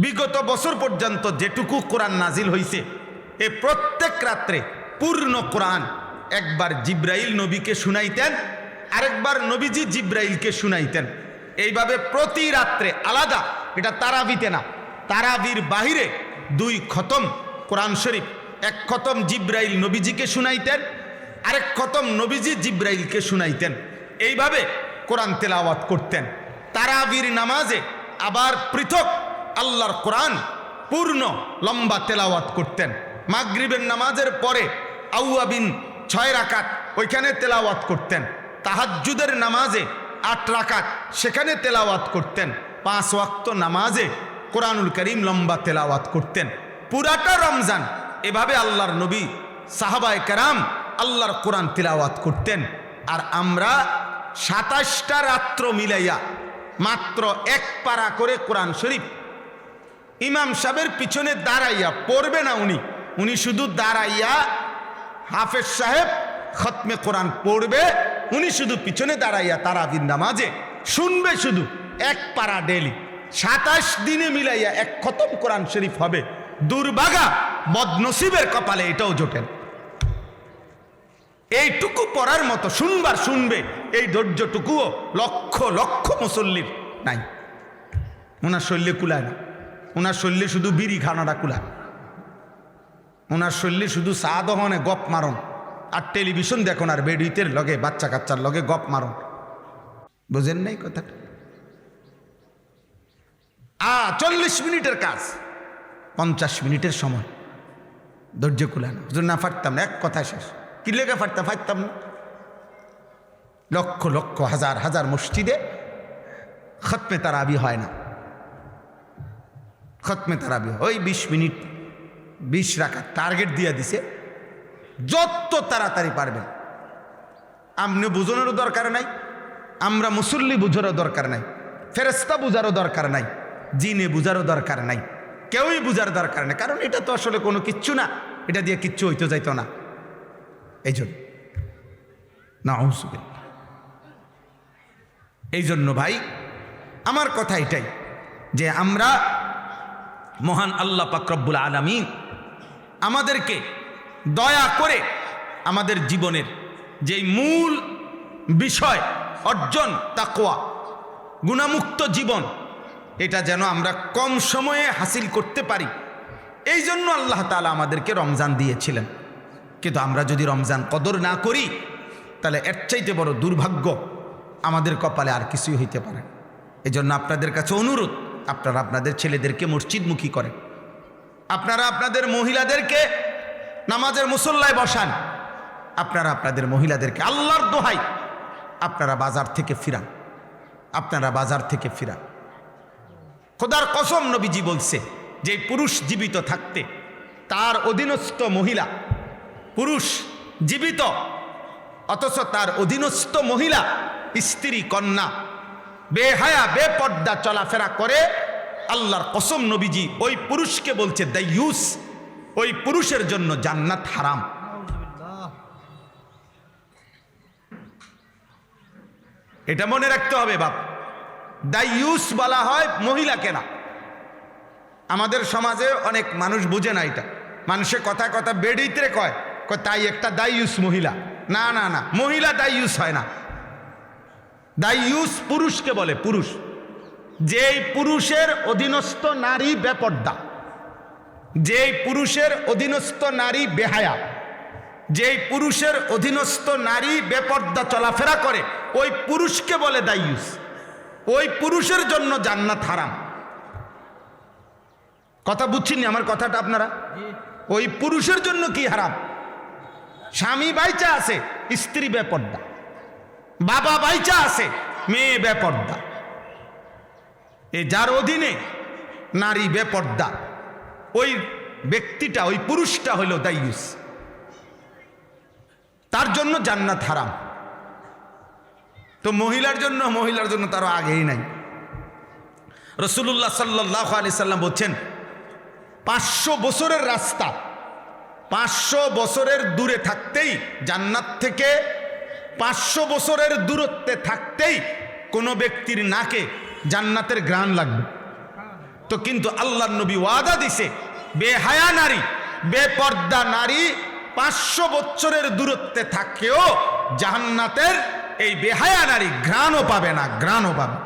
বিগত বছর পর্যন্ত যেটুকু কোরআন নাজিল হয়েছে, এ প্রত্যেক রাত্রে পূর্ণ কোরআন একবার জিবরাইল নবীকে শুনাইতেন, আরেকবার নবীজি জিবরাইলকে শুনাইতেন। এইভাবে প্রতি রাত্রে আলাদা। এটা তারাবিতে না, তারাবির বাহিরে 2 খতম কোরআন শরীফ, এক খতম জিবরাইল নবীজিকে শুনাইতেন, আরেক খতম নবীজি জিবরাইলকে শুনাইতেন। এইভাবে কোরআন তেলাওয়াত করতেন। তারাবির নামাজে আবার পৃথক আল্লাহর কোরআন পূর্ণ লম্বা তেলাওয়াত করতেন। মাগরিবের নামাজের পরে আউয়াবিন 6 রাকাত, ওইখানে তেলাওয়াত করতেন। তাহাজ্জুদের নামাজে 8 রাকাত, সেখানে তেলাওয়াত করতেন। 5 ওয়াক্ত নামাজে কোরআনুল করিম লম্বা তেলাওয়াত করতেন। পুরাটা রমজান এভাবে আল্লাহর নবী, সাহাবায়ে কেরাম আল্লাহর কোরআন তেলাওয়াত করতেন। আর আমরা 27টা রাত্র মিলাইয়া মাত্র 1 পারা করে কোরআন শরীফ ইমাম সাহেবের পিছনে দাঁড়াইয়া পড়বে না, উনি শুধু দাঁড়াইয়া, হাফেজ সাহেব খতমে কোরআন পড়বে, উনি শুধু পিছনে দাঁড়াইয়া তারাবির নামাজে শুনবে, শুধু 1 পারা ডেলি। 27 দিনে মিলাইয়া 1 খতম কোরআন শরীফ হবে। দুর্ভাগা বদনসিবের কপালে এটাও জোটেন। এইটুকু পড়ার মতো শুনবার শুনবে, এই ধৈর্যটুকুও লক্ষ লক্ষ মুসল্লির নাই। ওনার শরীরে কুলায় না, ওনার শরীরে শুধু বিড়ি খানাটা কুলায়, ওনার শরীরে শুধু চা দহনে গপ মারন আর টেলিভিশন দেখুন আর বেডুইতের লগে বাচ্চা কাচ্চার লগে গপ মারন। বুঝেন নাই কথাটা? 40 মিনিটের কাজ 50 মিনিটের সময়, ধৈর্য কুলায় না। না ফাটতাম না, এক কথা শেষ। কি লেগে ফাটতাম না? লক্ষ লক্ষ হাজার হাজার মসজিদে খতমে তারাবি হয় না। খতমে তারাবি ওই 20 মিনিট, 20 রাকাত টার্গেট দিয়ে দিছে, যত তাড়াতাড়ি পারবেন। আপনি বুঝানোরও দরকার নাই, আমরা মুসল্লি বুঝারও দরকার নাই, ফেরেশতা বুঝারও দরকার নাই, জিনে বুঝারও দরকার নাই, কেউই বুঝার দরকার নেই। কারণ এটা তো আসলে কোনো কিচ্ছু না, এটা দিয়ে কিচ্ছু হইতে যাইতো না। এই জন্য নাউযুবিল্লাহ। এই জন্য ভাই আমার কথা এটাই যে আমরা মহান আল্লাহ পাক রব্বুল আলামিন আমাদেরকে দয়া করে আমাদের জীবনের যেই মূল বিষয় অর্জন, তাকওয়া, গুনাহমুক্ত জীবন, এটা যেন আমরা কম সময়ে হাসিল করতে পারি, এই জন্য আল্লাহ তাআলা আমাদেরকে রমজান দিয়েছিলেন। কিন্তু আমরা যদি রমজান কদর না করি, তাহলে এর চাইতে বড় দুর্ভাগ্য আমাদের কপালে আর কিছুই হইতে পারে। এই জন্য আপনাদের কাছে অনুরোধ, আপনারা আপনাদের ছেলেদেরকে মসজিদমুখী করেন, আপনারা আপনাদের মহিলাদেরকে নামাজের মুসল্লায় বসান, আপনারা আপনাদের মহিলাদেরকে আল্লাহর দোহাই আপনারা বাজার থেকে ফিরান, আপনারা বাজার থেকে ফিরান। খোদার কসম নবীজি বলছে যে পুরুষ জীবিত থাকতে তার অধীনস্থ মহিলা, পুরুষ জীবিত অথচ তার অধীনস্থ মহিলা, স্ত্রী, কন্যা বেহায়া বেপর্দা চলাফেরা করে, আল্লাহর কসম নবীজি ওই পুরুষকে বলছে দাইয়ুস, ওই পুরুষের জন্য জান্নাত হারাম। এটা মনে রাখতে হবে বাপ। দাইয়ুস বলা হয় মহিলাকে না। আমাদের সমাজে অনেক মানুষ বুঝে না এটা। মানুষে কথা কথা বেড়িতে কয় তাই একটা দাইয়ুস মহিলা। না না না, মহিলা দাইয়ুস হয় না। দাইয়ুস পুরুষকে বলে, পুরুষ যেই পুরুষের অধীনস্থ নারী বেপর্দা, যেই পুরুষের অধীনস্থ নারী বেহায়া, যেই পুরুষের অধীনস্থ নারী বেপর্দা চলাফেরা করে, ওই পুরুষকে বলে দাইয়ুস। ওই পুরুষের জন্য জান্নাত হারাম। কথা বুঝছেন আমার কথাটা আপনারা? ওই পুরুষের জন্য কি হারাম? স্বামী বাইচা আছে, স্ত্রী বেপর্দা, বাবা বাইচা আছে, মেয়ে বেপর্দা, এ যার অধীনে নারী বেপর্দা, ওই ব্যক্তিটা, ওই পুরুষটা হলো দাইয়ুস, তার জন্য জান্নাত হারাম। তো মহিলার জন্য তার আগেই নাই। রাসূলুল্লাহ সাল্লাল্লাহু আলাইহি সাল্লাম বলছেন 500 বছরের রাস্তা, 500 বছরের দূরে থাকতেই, জান্নাত থেকে 500 বছরের দূরত্বে থাকতেই কোনো ব্যক্তির নাকে জান্নাতের ঘ্রাণ লাগবে। তো কিন্তু আল্লাহর নবী ওয়াদা দিছে, বেহায়া নারী, বেপর্দা নারী 500 বছরের দূরত্বে থাকেও জান্নাতের এই বেহায়া নারী ঘ্রাণও পাবে না, ঘ্রাণও পাবে।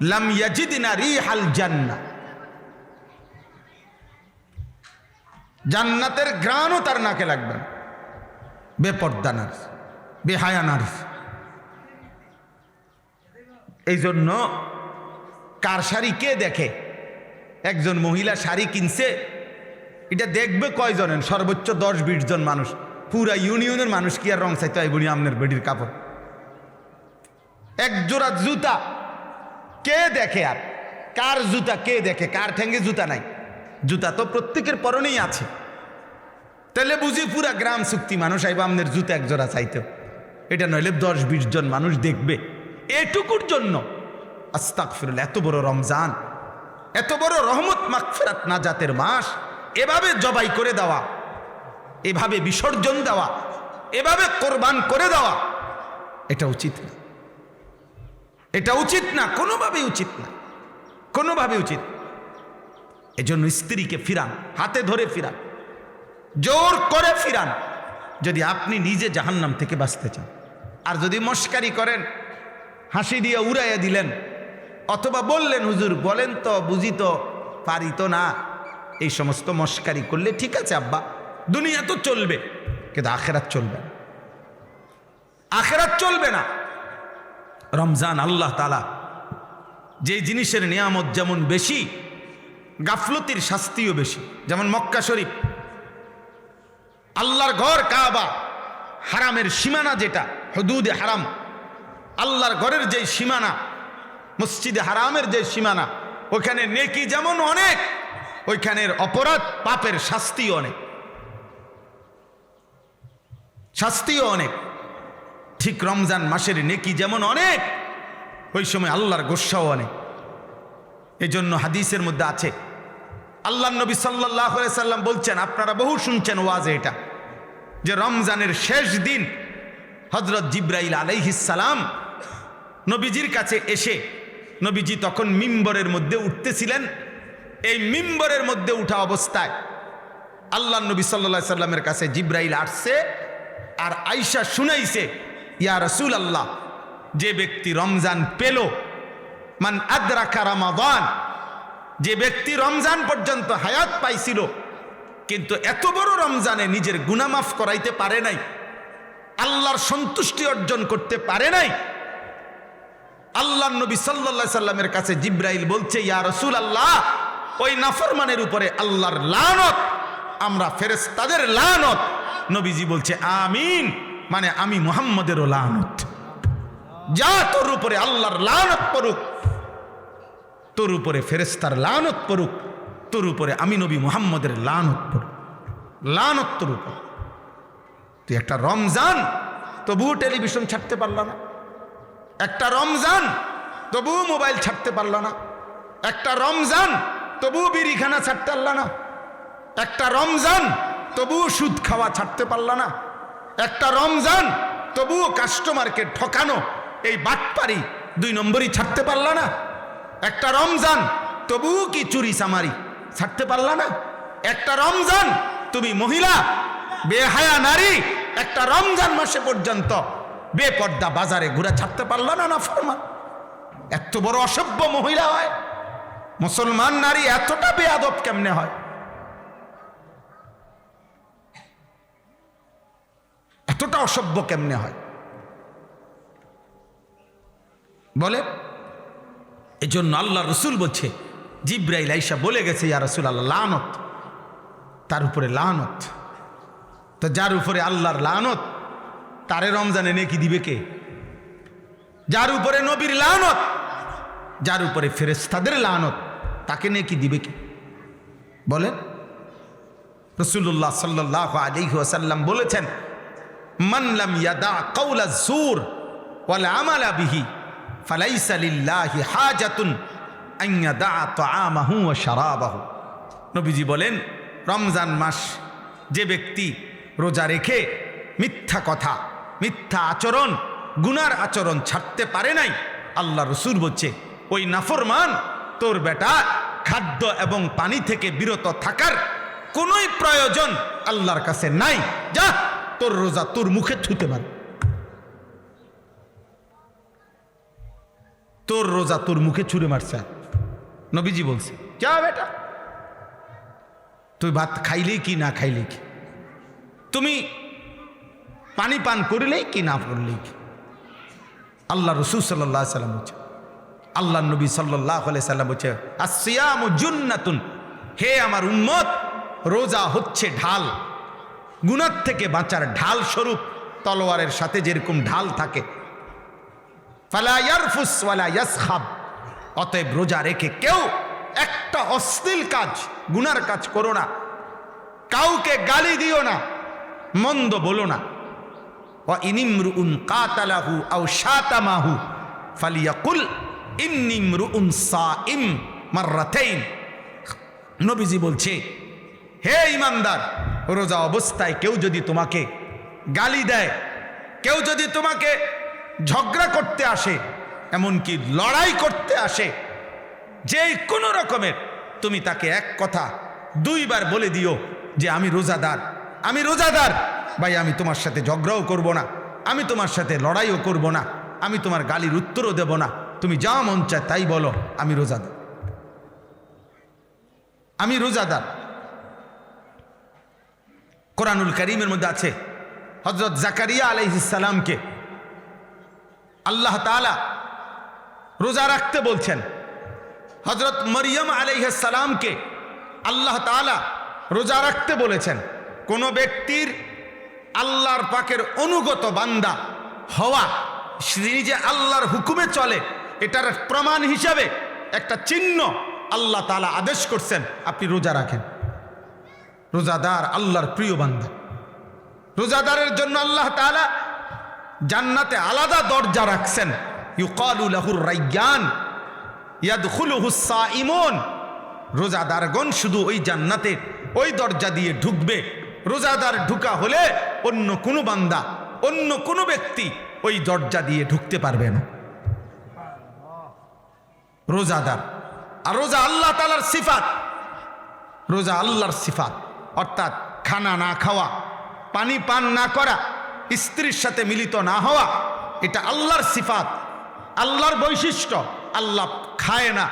লাম ইয়াজিদনা রিহাল জান্নাহ, জান্নাতের ঘ্রাণও তার নাকে লাগবে না। বেপর্দা নারী, বেহায়া নারী। এই জন্য কার শাড়ি কে দেখে? একজন মহিলা শাড়ি কিনছে, এটা দেখবে কয়জনের? সর্বোচ্চ 10-20 জন মানুষ। পুরা ইউনিয়নের মানুষ কি আর রং চাইতে হয় বুনি আমনের বেডির কাপড়? এক জোড়া জুতা কে দেখে? আর কার জুতা কে দেখে? কার ঠ্যাঙ্গে জুতা নাই? জুতা তো প্রত্যেকের পরনেই আছে। তাহলে বুঝি পুরা গ্রাম চুক্তি মানুষ আইবা আমনের জুতা এক জোড়া চাইতে। এটা নইলে 10-20 জন মানুষ দেখবে। এটুকুর জন্য আস্তাগফিরুল্লাহ, এত বড় রমজান, এত বড় রহমত মাগফিরাত নাজাতের মাস, এভাবে জবাই করে দেওয়া, এভাবে বিসর্জন দেওয়া, এভাবে কোরবান করে দেওয়া, এটা উচিত না। এটা উচিত না, কোনোভাবেই উচিত না, কোনোভাবে উচিত। এজন্য স্ত্রীকে ফিরান, হাতে ধরে ফিরান, জোর করে ফিরান, যদি আপনি নিজে জাহান্নাম থেকে বাঁচতে চান। আর যদি মস্কারি করেন, হাসি দিয়ে উড়াইয়া দিলেন, অথবা বললেন হুজুর বলেন তো, বুঝি তো, পারি তো না, এই সমস্ত মস্কারি করলে ঠিক আছে আব্বা, দুনিয়া তো চলবে, কিন্তু আখেরাত চলবে না, আখেরাত চলবে না। রমজান আল্লাহ তাআলা যে জিনিসের নিয়ামত যেমন বেশি, গাফলতির শাস্তিও বেশি। যেমন মক্কা শরীফ, আল্লাহর ঘর কাবা, হারামের সীমানা যেটা, হুদুদে হারাম, আল্লাহর ঘরের যে সীমানা, মসজিদে হারামের যে সীমানা, ওখানে নেকি যেমন অনেক, ওইখানের অপরাধ পাপের শাস্তিও অনেক, শাস্তিও অনেক। ঠিক রমজান মাসের নেকি যেমন অনেক, ওই সময় আল্লাহর গোস্বাও অনেক। এই জন্য হাদিসের মধ্যে আছে, আল্লাহ নবী সাল্লাল্লাহু আলাইহি সাল্লাম বলছেন, আপনারা বহু শুনছেন ওয়াজে এটা, যে রমজানের শেষ দিন হযরত জিবরাইল আলাইহিস সালাম নবীজির কাছে এসে, নবীজি তখন মিম্বরের মধ্যে উঠতেছিলেন, এই মিম্বরের মধ্যে উঠা অবস্থায় আল্লাহ নবী সাল্লাল্লাহু আলাইহি সাল্লামের কাছে জিবরাইল আসছে, আর আয়েশা শুনাইছে, ইয়া রাসূলুল্লাহ, যে ব্যক্তি রমজান পেল, মান আদরাকা রমাদান, যে ব্যক্তি রমজান পর্যন্ত হায়াত পাইছিল কিন্তু এত বড় রমজানে নিজের গুনাহ মাফ করাইতে পারে নাই, আল্লাহর সন্তুষ্টি অর্জন করতে পারে নাই, আল্লাহর নবী সাল্লাল্লাহু আলাইহি সাল্লামের কাছে জিবরাইল বলছে, ইয়া রাসূলুল্লাহ, ওই নাফরমানের উপরে আল্লাহর লানত, আমরা ফেরেশতাদের লানত। নবীজি বলছে আমিন, মানে আমি মুহাম্মদেরও লানত। যা তোর উপরে আল্লাহর লানত পড়ুক, তোর উপরে ফেরেশতার লানত পড়ুক, তোর উপরে আমি নবী মুহাম্মদের লানত পড়ুক, লানত তোর উপর। তুই একটা রমজান তবুও টেলিভিশন ছাড়তে পারল না। একটা রমজান তবুও মোবাইল ছাড়তে পারল না। একটা রমজান তবুও বিড়িখানা ছাড়তে পারল না। একটা রমজান তবুও সুদ খাওয়া ছাড়তে পারল না। একটা রমজান তবুও কাস্টমারকে ঠকানো, এই বাটপারি 2 নম্বরই ছাড়তে পারল না। একটা রমজান তবুও কি চুরি চামারি ছাড়তে পারল না। একটা রমজান তুমি মহিলা বেহায়া নারী একটা রমজান মাসে পর্যন্ত বেপর্দা বাজারে ঘুরে ছাড়তে পারল না। না ফরমান, এত বড় অসভ্য মহিলা হয়? মুসলমান নারী এতটা বেয়াদব কেমনে হয়? এতটা অসভ্য কেমনে হয় বলে? এজন্য আল্লাহ রসুল বলছে, জিব্রাইল আইসা বলে গেছে, ইয়া রাসূলুল্লাহ, লানত, তার উপরে লানত। তো যার উপরে আল্লাহর লানত তারে রমজানে নেকি দিবে কে? যার উপরে নবীর লানত, যার উপরে ফেরেশতাদের লানত, তাকে নেকি দিবে কে? বলেন। রাসূলুল্লাহ সাল্লাল্লাহু আলাইহি ওয়াসাল্লাম বলেছেন, মান লাম ইয়াদা কাওলা যুর ওয়াল আমালা বিহি ফালাইসা লিল্লাহি হাজাতুন আন ইয়াদা তাআমাহু ওয়া শারাবাহু। নবীজি বলেন, রমজান মাস যে ব্যক্তি রোজা রেখে মিথ্যা কথা, মিথ্যা আচরণ, গুনার আচরণ ছাড়তে পারে নাই, আল্লাহ রসুল বলছে ওই নাফরমান তোর বেটা খাদ্য এবং পানি থেকে বিরত থাকার কোনোই প্রয়োজন আল্লাহর কাছে নাই। যা, তোর রোজা তোর মুখে ছুঁতে পারে, তোর রোজা তোর মুখে ছুঁড়ে মারছে। নবীজি বলছে, যা বেটা, তুই ভাত খাইলেই কি না খাইলেই কি, তুমি পানি পান করিলেই কি না করলেই কি। আল্লাহ রসুল সাল্লাল্লাহু আলাইহি সাল্লাম বলছে, আল্লাহ নবী সাল্লাল্লাহু আলাইহি সাল্লাম বলছে, আসসিয়ামু জুন্নাতুন, হে আমার উম্মত, রোজা হচ্ছে ঢাল, গুনাহ থেকে বাঁচার ঢাল স্বরূপ। তলোয়ারের সাথে যেরকম ঢাল থাকে, ফালা ইয়ারফুস ওয়ালা ইয়াসখাব, অতএব রোজা রেখে কেউ একটা অশ্লীল কাজ, গুনার কাজ করো না, কাউকে গালি দিও না, মন্দ বলো না। ওয়া ইনিমরুন কাতালাহু আও শাতামাহু ফালিয়াকুল ইন্নী ইমরুন সাইম মাররাতাইন। নবীজি বলছে, হে ঈমানদার, রোজা অবস্থায় কেউ যদি তোমাকে গালি দেয়, কেউ যদি তোমাকে ঝগড়া করতে আসে, এমনকি লড়াই করতে আসে, যেই কোনো রকমের, তুমি তাকে এক কথা 2 বার বলে দিও যে আমি রোজাদার, আমি রোজাদার ভাই, আমি তোমার সাথে ঝগড়াও করব না, আমি তোমার সাথে লড়াইও করব না, আমি তোমার গালির উত্তরও দেব না, তুমি যা মন চায় তাই বলো, আমি রোজাদার, আমি রোজাদার। কোরআনুল কারীমের মধ্যে আছে, হযরত জাকারিয়া আলাইহিস সালামকে আল্লাহ তাআলা রোজা রাখতে বলছেন, হযরত মরিয়ম আলাইহিস সালামকে আল্লাহ তাআলা রোজা রাখতে বলেছেন। কোনো ব্যক্তির আল্লাহর পাকের অনুগত বান্দা হওয়া, নিজে আল্লাহর হুকুমে চলে, এটার প্রমাণ হিসাবে একটা চিহ্ন আল্লাহ তাআলা আদেশ করছেন, আপনি রোজা রাখেন। রোজাদার আল্লাহর প্রিয় বান্দা। রোজাদারের জন্য আল্লাহ তাআলা জান্নাতে আলাদা দরজা রাখছেন, ইউকালু লাহুর রায়্যান ইয়াদখুলুহুস সাইমুন। রোজাদারগণ শুধু ওই জান্নাতে ওই দরজা দিয়ে ঢুকবে। রোজাদার ঢুকা হলে অন্য কোনো বান্দা, অন্য কোনো ব্যক্তি ওই দরজা দিয়ে ঢুকতে পারবে না। রোজাদার। আর রোজা আল্লাহ তাআলার সিফাত, রোজা আল্লাহর সিফাত, অর্থাৎ খানা না খাওয়া, পানি পান না করা, স্ত্রীর সাথে মিলিত না হওয়া, এটা আল্লাহর সিফাত, আল্লাহর বৈশিষ্ট্য। আল্লাহ খায় না,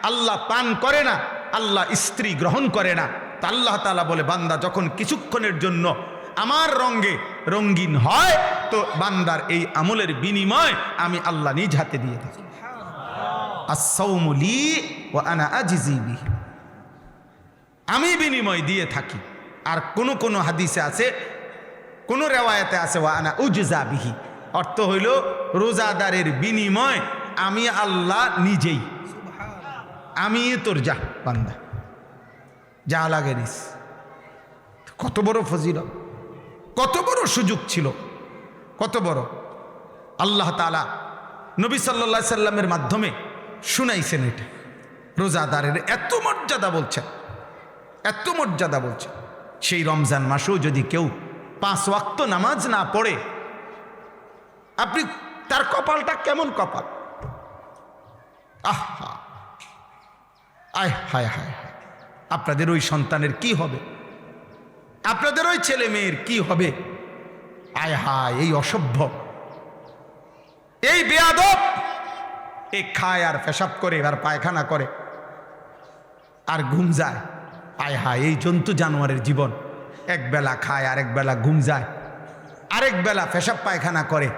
আল্লাহ পান করে না, আল্লাহ স্ত্রী গ্রহণ করে না। তা আল্লাহ তাআলা বলে, বান্দা যখন কিছুক্ষণের জন্য আমার রঙে রঙিন হয়, তো বান্দার এই আমলের বিনিময় আমি আল্লাহ নিজ হাতে দিয়ে থাকি। আস-সাওমু লি ওয়া আনা আজজি বিহি, আমি বিনিময় দিয়ে থাকি। আর কোন হাদিসে আছে, কোন রেওয়ায়েতে আছে ওয়া আনা উজজা বিহি, অর্থ হইল রোজাদারের বিনিময় আমি আল্লাহ নিজেই, আমি তোর যা বান্দা, যা লাগে নিস। কত বড় ফজিলত, কত বড় সুযোগ ছিল, কত বড় আল্লাহ তাআলা নবী সাল্লাল্লাহু আলাইহি সাল্লামের মাধ্যমে শুনাইছেন। এটা রোজাদারের এত মর্যাদা বলছেন, এত মর্যাদা বলছেন। সেই রমজান মাসেও যদি কেউ 5 ওয়াক্ত নামাজ না পড়ে, আপনি তার কপালটা কেমন কপাল! আহা, আয় হায় হায় হায়, আপনাদের ওই সন্তানের কি হবে, আপনাদের ওই ছেলে মেয়ের কি হবে! আয় হায়, এই অসভ্য, এই বেয়াদব, এই খায় আর পেশাব করে আর পায়খানা করে আর ঘুম যায়। আয় হায়, এই জন্তু জানোয়ারের জীবন। এক বেলা খায়, আরেক বেলা ঘুম যায়, আরেক বেলা পেশাব পায়খানা করে,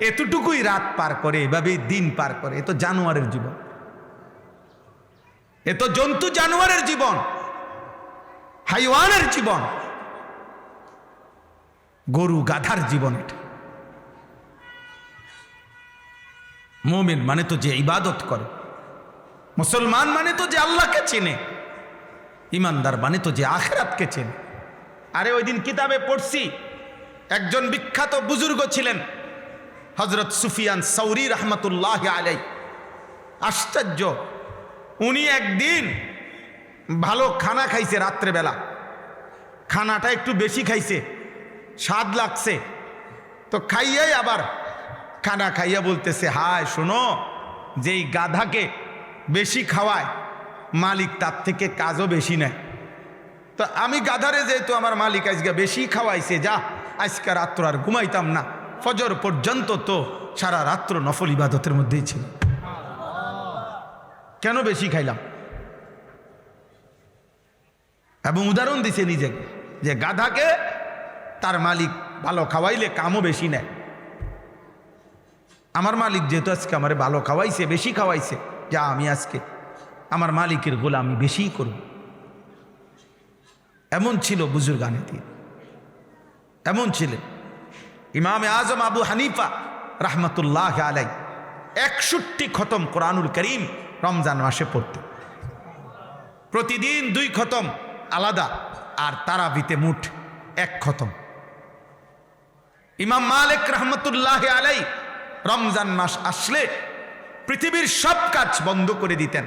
এতটুকুই রাত পার করে, এভাবেই দিন পার করে। এ তো জানোয়ারের জীবন, এ তো জন্তু জানোয়ারের জীবন, হাইওয়ানের জীবন, গরু গাধার জীবন। এটা মুমিন মানে তো যে ইবাদত করে, মুসলমান মানে তো যে আল্লাহকে চেনে, ইমানদার মানে তো যে আখিরাতকে চেনে। আরে ওই দিন কিতাবে পড়ছি, একজন বিখ্যাত বুজুর্গ ছিলেন হযরত সুফিয়ান সাউরি রাহমাতুল্লাহ আলাইহি। আশ্চর্য, উনি একদিন ভালো খানা খাইছে, রাত্রেবেলা খানাটা একটু বেশি খাইছে, স্বাদ লাগছে, তো খাইয়াই আবার খানা খাইয়া বলতেছে, হায় শোনো, যেই গাধাকে বেশি খাওয়ায় মালিক তার থেকে কাজও বেশি নেয়। তো আমি গাধারে যেহেতু আমার মালিক আজকে বেশি খাওয়াইছে, যা আজকে রাত্র আর ঘুমাইতাম না, ফজর পর্যন্ত তো সারা রাত্র নফল ইবাদতের মধ্যেই ছিল, কেন বেশি খাইলাম? এবং উদাহরণ দিছে নিজেকে যে গাধাকে তার মালিক ভালো খাওয়াইলে কামও বেশি নেয়। আমার মালিক যেহেতু আজকে আমারে ভালো খাওয়াইছে, বেশি খাওয়াইছে, যা আমি আজকে আমার মালিকের গোলামি বেশিই করব। এমন ছিল বুজুর্গানীতি, এমন ছিলেন ইমামে আজম আবু হানিফা রাহমাতুল্লাহ আলাইহি। 61 খতম কোরআনুল করিম রমজান মাসে পড়তে, প্রতিদিন 2 খতম আলাদা, আর তারাবিতে মুঠ 1 খতম। ইমাম মালিক রাহমাতুল্লাহ আলাইহি রমজান মাস আসলে পৃথিবীর সব কাজ বন্ধ করে দিতেন।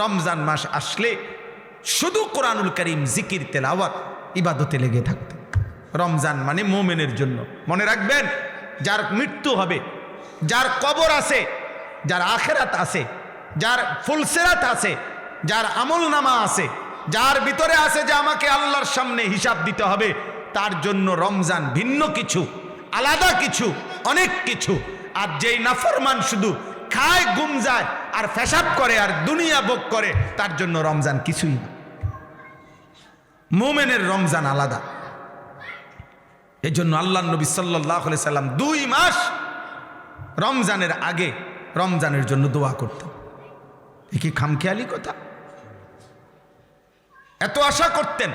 রমজান মাস আসলে শুধু কোরআনুল করিম, জিকির, তেলাওয়াত, ইবাদতে লেগে থাকতেন। রমজান মানে মুমিনের জন্য। মনে রাখবেন, যার মৃত্যু হবে, যার কবর আছে, যার আখিরাত আছে, যার ফুলসেরাত আছে, যার আমল নামা আছে, যার ভিতরে আছে যে আমাকে আল্লাহর সামনে হিসাব দিতে হবে, তার জন্য রমজান ভিন্ন কিছু, আলাদা কিছু, অনেক কিছু। আর যেই নাফরমান শুধু খায়, ঘুম যায় আর পেশাব করে আর দুনিয়া ভোগ করে, তার জন্য রমজান কিছুই না। মুমিনের রমজান আলাদা। এই জন্য আল্লাহ নবী সাল্লাল্লাহু আলাইহি সাল্লাম 2 মাস রমজানের আগে রমজানের জন্য দোয়া করতেন। এ কি খামখেয়ালি কথা? এত আশা করতেন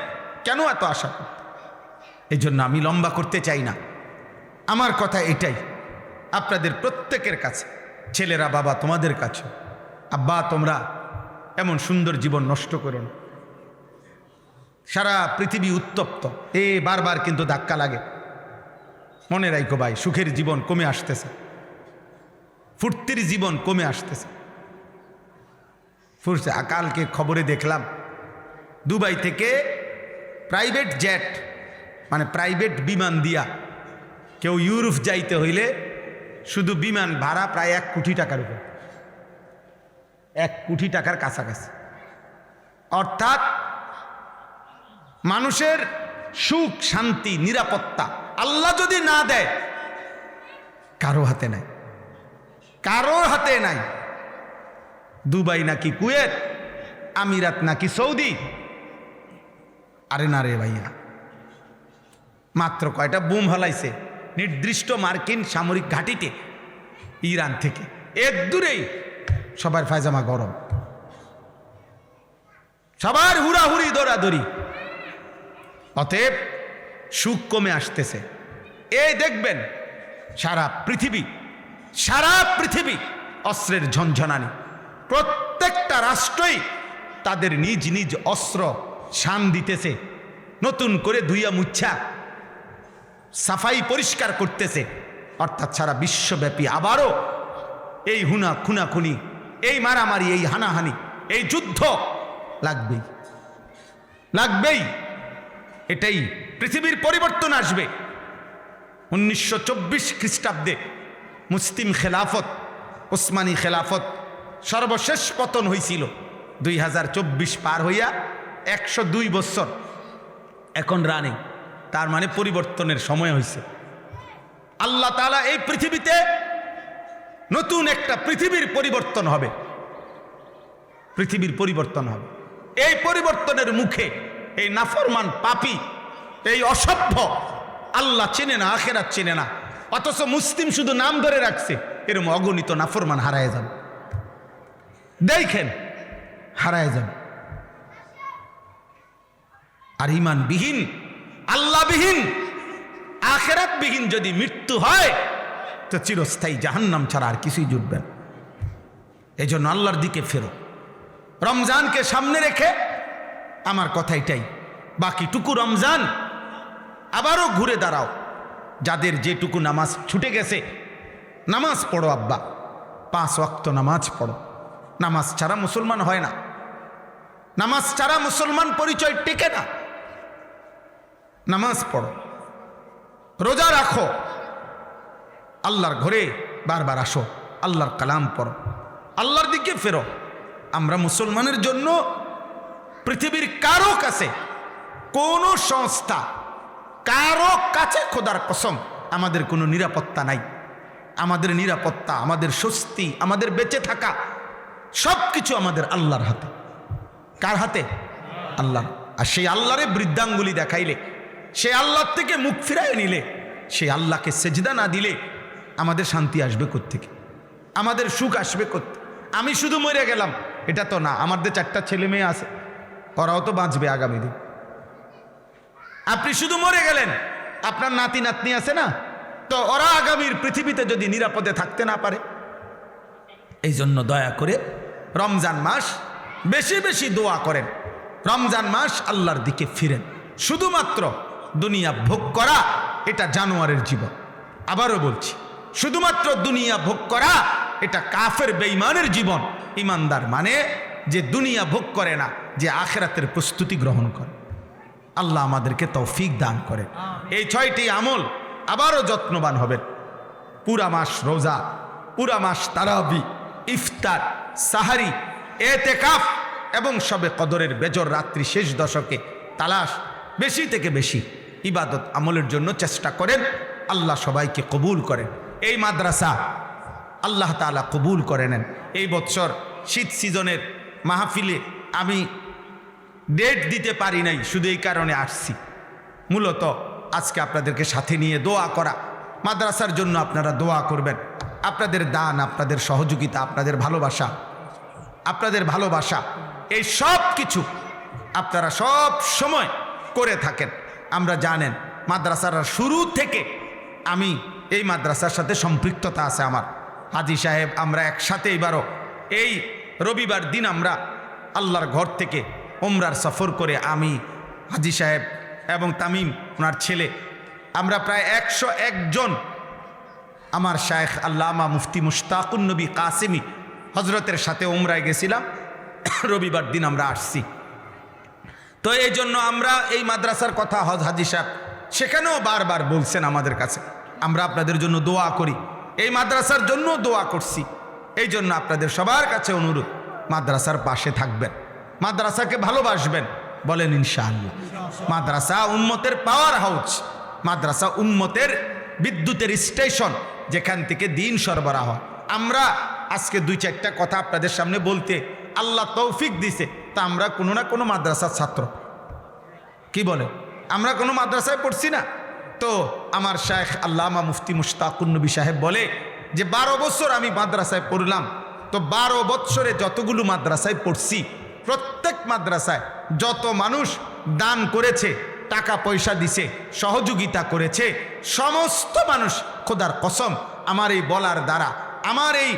কেন? এত আশা করতেন, এই জন্য আমি লম্বা করতে চাই না। আমার কথা এটাই, আপনাদের প্রত্যেকের কাছে, ছেলেরা, বাবা তোমাদের কাছে, আব্বা তোমরা এমন সুন্দর জীবন নষ্ট করো না। সারা পৃথিবী উত্তপ্ত, বারবার কিন্তু ধাক্কা লাগে। মনে রাখো ভাই, সুখের জীবন কমে আসতেছে, ফুর্তির জীবন কমে আসতেছে। ফুরছে কালকে খবরে দেখলাম, দুবাই থেকে প্রাইভেট জেট, মানে প্রাইভেট বিমান দিয়া কেউ ইউরোপ যাইতে হইলে শুধু বিমান ভাড়া প্রায় 1 কোটি টাকার উপর, 1 কোটি টাকার কাছাকাছি। অর্থাৎ মানুষের সুখ, শান্তি, নিরাপত্তা আল্লাহ যদি না দেয়, কারো হাতে নাই, কারোর হাতে নাই। দুবাই নাকি কুয়েত, আমিরাত নাকি সৌদি, আরে না রে ভাইয়া, মাত্র কয়টা বুম হালাইছে নির্দিষ্ট মার্কিন সামরিক ঘাঁটিতে ইরান থেকে, এর দূরেই সবার পায়জামা গরম, সবার হুড়াহুড়ি, দৌড়াদৌড়ি। অতএব সুখ কমে আসতেছে। এই দেখবেন সারা পৃথিবী অস্ত্রের ঝনঝনানি। প্রত্যেকটা রাষ্ট্রই তাদের নিজ নিজ অস্ত্র শান দিতেছে, নতুন করে ধুইয়া মুচ্ছা সাফাই পরিষ্কার করতেছে। অর্থাৎ সারা বিশ্বব্যাপী আবারও এই খুনাখুনি, এই মারামারি, এই হানাহানি, এই যুদ্ধ লাগবেই লাগবেই। এটাই পৃথিবীর পরিবর্তন আসবে। 1924 খ্রিস্টাব্দে মুসলিম খেলাফত, ওসমানী খেলাফত সর্বশেষ পতন হয়েছিল। 2024 পার হইয়া 102 বছর এখন রানিং। তার মানে পরিবর্তনের সময় হয়েছে। আল্লাহ তাআলা এই পৃথিবীতে নতুন একটা পৃথিবীর পরিবর্তন হবে, পৃথিবীর পরিবর্তন হবে। এই পরিবর্তনের মুখে এই নাফরমান পাপী, এই অসভ্য, আল্লাহ চেনে না, আখিরাত চেনে না, অথচ মুসলিম শুধু নাম ধরে রাখছে, এরকম অগণিত নাফরমান হারায় যাবে। দেখেন হারায় যাবে। আর ঈমানবিহীন, আল্লাহবিহীন, আখিরাতবিহীন যদি মৃত্যু হয় তো চিরস্থায়ী জাহান্নাম ছাড়া আর কিছুই জুটবে না। এই জন্য আল্লাহর দিকে ফেরো। রমজানকে সামনে রেখে আমার কথা এটাই, বাকিটুকু রমজান আবারও ঘুরে দাঁড়াও। যাদের যেটুকু নামাজ ছুটে গেছে, নামাজ পড়ো আব্বা, 5 ওয়াক্ত নামাজ পড়ো। নামাজ ছাড়া মুসলমান হয় না, নামাজ ছাড়া মুসলমান পরিচয় টিকে না। নামাজ পড়ো, রোজা রাখো, আল্লাহর ঘরে বারবার আসো, আল্লাহর কালাম পড়ো, আল্লাহর দিকে ফেরো। আমরা মুসলমানের জন্য পৃথিবীর কারো কাছে, কোন সংস্থা, কারো কাছে খোদার কসম আমাদের কোনো নিরাপত্তা নাই। আমাদের নিরাপত্তা, আমাদের স্বস্তি, আমাদের বেঁচে থাকা সব কিছু আমাদের আল্লাহর হাতে। কার হাতে? আল্লাহর। আর সেই আল্লাহরে বৃদ্ধাঙ্গুলি দেখাইলে, সেই আল্লাহর থেকে মুখ ফিরায় নিলে, সেই আল্লাহকে সেজদা না দিলে আমাদের শান্তি আসবে কোত্থেকে? আমাদের সুখ আসবে কোত্থেকে? আমি শুধু মরে গেলাম এটা তো না, আমাদের 4টা ছেলে মেয়ে আছে, ওরাও তো বাঁচবে আগামী দিন। আপনি শুধু মরে গেলেন, আপনার নাতি নাতনি আছে না, তো ওরা আগামীর পৃথিবীতে যদি নিরাপদে থাকতে না পারে। এই জন্য দয়া করে রমজান মাস বেশি বেশি দোয়া করেন, রমজান মাস আল্লাহর দিকে ফিরেন। শুধুমাত্র দুনিয়া ভোগ করা এটা জানোয়ারের জীবন। আবারও বলছি, শুধুমাত্র দুনিয়া ভোগ করা এটা কাফের বেঈমানের জীবন। ইমানদার মানে যে দুনিয়া ভোগ করে না, যে আখিরাতের প্রস্তুতি গ্রহণ করে। আল্লাহ আমাদেরকে তৌফিক দান করে। এই 6টি আমল আবারও যত্নবান হবেন। পুরা মাস রোজা, পুরা মাস তারাবি, ইফতার, সাহারি, এতেকাফ এবং শবে কদরের বেজর রাত্রি শেষ দশকে তালাশ, বেশি থেকে বেশি ইবাদত আমলের জন্য চেষ্টা করেন। আল্লাহ সবাইকে কবুল করেন। এই মাদ্রাসা আল্লাহ তাআলা কবুল করে নেন। এই বছর শীত সিজনের মাহফিলে আমি ডেট দিতে পারি নাই, শুধু এই কারণে আসছি, মূলত আজকে আপনাদেরকে সাথে নিয়ে দোয়া করা। মাদ্রাসার জন্য আপনারা দোয়া করবেন। আপনাদের দান, আপনাদের সহযোগিতা, আপনাদের ভালোবাসা, এই সব কিছু আপনারা সব সময় করে থাকেন। আমরা জানেন মাদ্রাসার শুরু থেকে আমি এই মাদ্রাসার সাথে সম্পৃক্ততা আছে আমার। হাজী সাহেব আমরা একসাথে এবারও এই রবিবার দিন আমরা আল্লাহর ঘর থেকে ওমরার সফর করে আমি, হাজী সাহেব এবং তামিম ওনার ছেলে, আমরা প্রায় 101 জন আমার শায়েখ আল্লামা মুফতি মুশতাকুন নবী কাসেমি হজরতের সাথে ওমরায় গেছিলাম। রবিবার দিন আমরা আসছি। তো এই জন্য আমরা এই মাদ্রাসার কথা হাজী সাহেব সেখানেও বারবার বলছেন আমাদের কাছে, আমরা আপনাদের জন্য দোয়া করি, এই মাদ্রাসার জন্য দোয়া করছি। এই জন্য আপনাদের সবার কাছে অনুরোধ, মাদ্রাসার পাশে থাকবেন, মাদ্রাসাকে ভালোবাসবেন, বলেন ইনশাআল্লাহ। মাদ্রাসা উম্মতের পাওয়ার হাউস, মাদ্রাসা উম্মতের বিদ্যুতের স্টেশন, যেখান থেকে দিন সরবরাহ হয়। আমরা আজকে 2-4টা কথা আপনাদের সামনে বলতে আল্লাহ তৌফিক দিছে, তা আমরা কোনো না কোনো মাদ্রাসার ছাত্র। কি বলে? আমরা কোনো মাদ্রাসায় পড়ছি না। তো আমার শায়েখ আল্লামা মুফতি মুশতাকুন নবী সাহেব বলে যে 12 বছর আমি মাদ্রাসায় পড়লাম, তো 12 বছরে যতগুলো মাদ্রাসায় পড়ছি, প্রত্যেক মাদ্রাসায় যত মানুষ দান করেছে, টাকা পয়সা দিছে, সহযোগিতা করেছে, সমস্ত মানুষ, খোদার কসম আমার এই বলার দ্বারা, আমার এই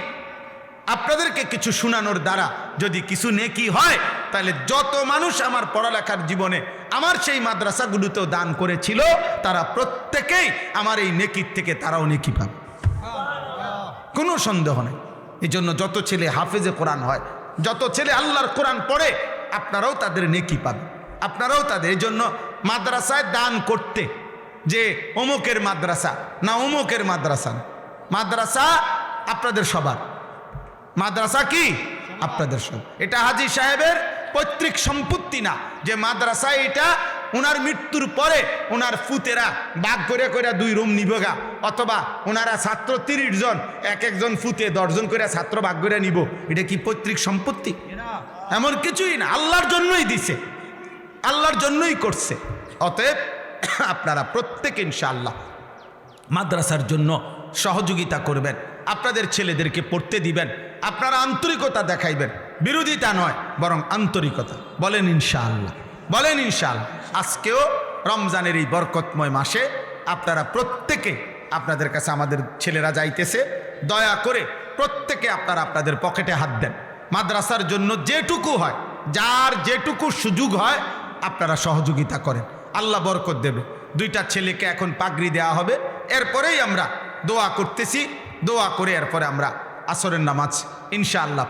আপনাদেরকে কিছু শোনানোর দ্বারা যদি কিছু নেকি হয়, তাহলে যত মানুষ আমার পড়ালেখার জীবনে আমার সেই মাদ্রাসাগুলোতেও দান করেছিল, তারা প্রত্যেকেই আমার এই নেকির থেকে তারাও নেকি পাবে। কোনো সন্দেহ নেই। এই জন্য যত ছেলে হাফেজে কোরআন হয়, যত ছেলে আল্লাহর কোরআন পড়ে, আপনারাও তাদের নেকি পাবেন, আপনারাও তাদের। এই জন্য মাদ্রাসায় দান করতে, যে অমুকের মাদ্রাসা না অমুকের মাদ্রাসা না, মাদ্রাসা আপনাদের সবার, মাদ্রাসা কি আপনাদের সব। এটা হাজী সাহেবের পৈতৃক সম্পত্তি না যে মাদ্রাসা এটা ওনার মৃত্যুর পরে ওনার ফুতেরা ভাগ করে করে 2 রুম নিবগা, অথবা ওনারা ছাত্র 30 জন, এক একজন ফুতে 10 জন করে ছাত্র ভাগ করে নিব। এটা কি পৈতৃক সম্পত্তি? এমন কিছুই না, আল্লাহর জন্যই দিছে, আল্লাহর জন্যই করছে। অতএব আপনারা প্রত্যেকে ইনশাআল্লাহ মাদ্রাসার জন্য সহযোগিতা করবেন, আপনাদের ছেলেদেরকে পড়তে দিবেন, আপনারা আন্তরিকতা দেখাইবেন, বিরোধিতা নয় বরং আন্তরিকতা। বলেন ইনশাআল্লাহ, বলেন ইনশাআল্লাহ। আজকেও রমজানের এই বরকতময় মাসে আপনারা প্রত্যেকে, আপনাদের কাছে আমাদের ছেলেরা যাইতেছে, দয়া করে প্রত্যেকে আপনারা আপনাদের পকেটে হাত দেন, মাদ্রাসার জন্য যেটুকু হয়, যার যেটুকু সুযোগ হয় আপনারা সহযোগিতা করেন, আল্লাহ বরকত দেবে। 2টা ছেলেকে এখন পাগড়ি দেওয়া হবে, এরপরেই আমরা দোয়া করতেছি, দোয়া করে এরপরে আমরা আসরের নামাজ ইনশাআল্লাহ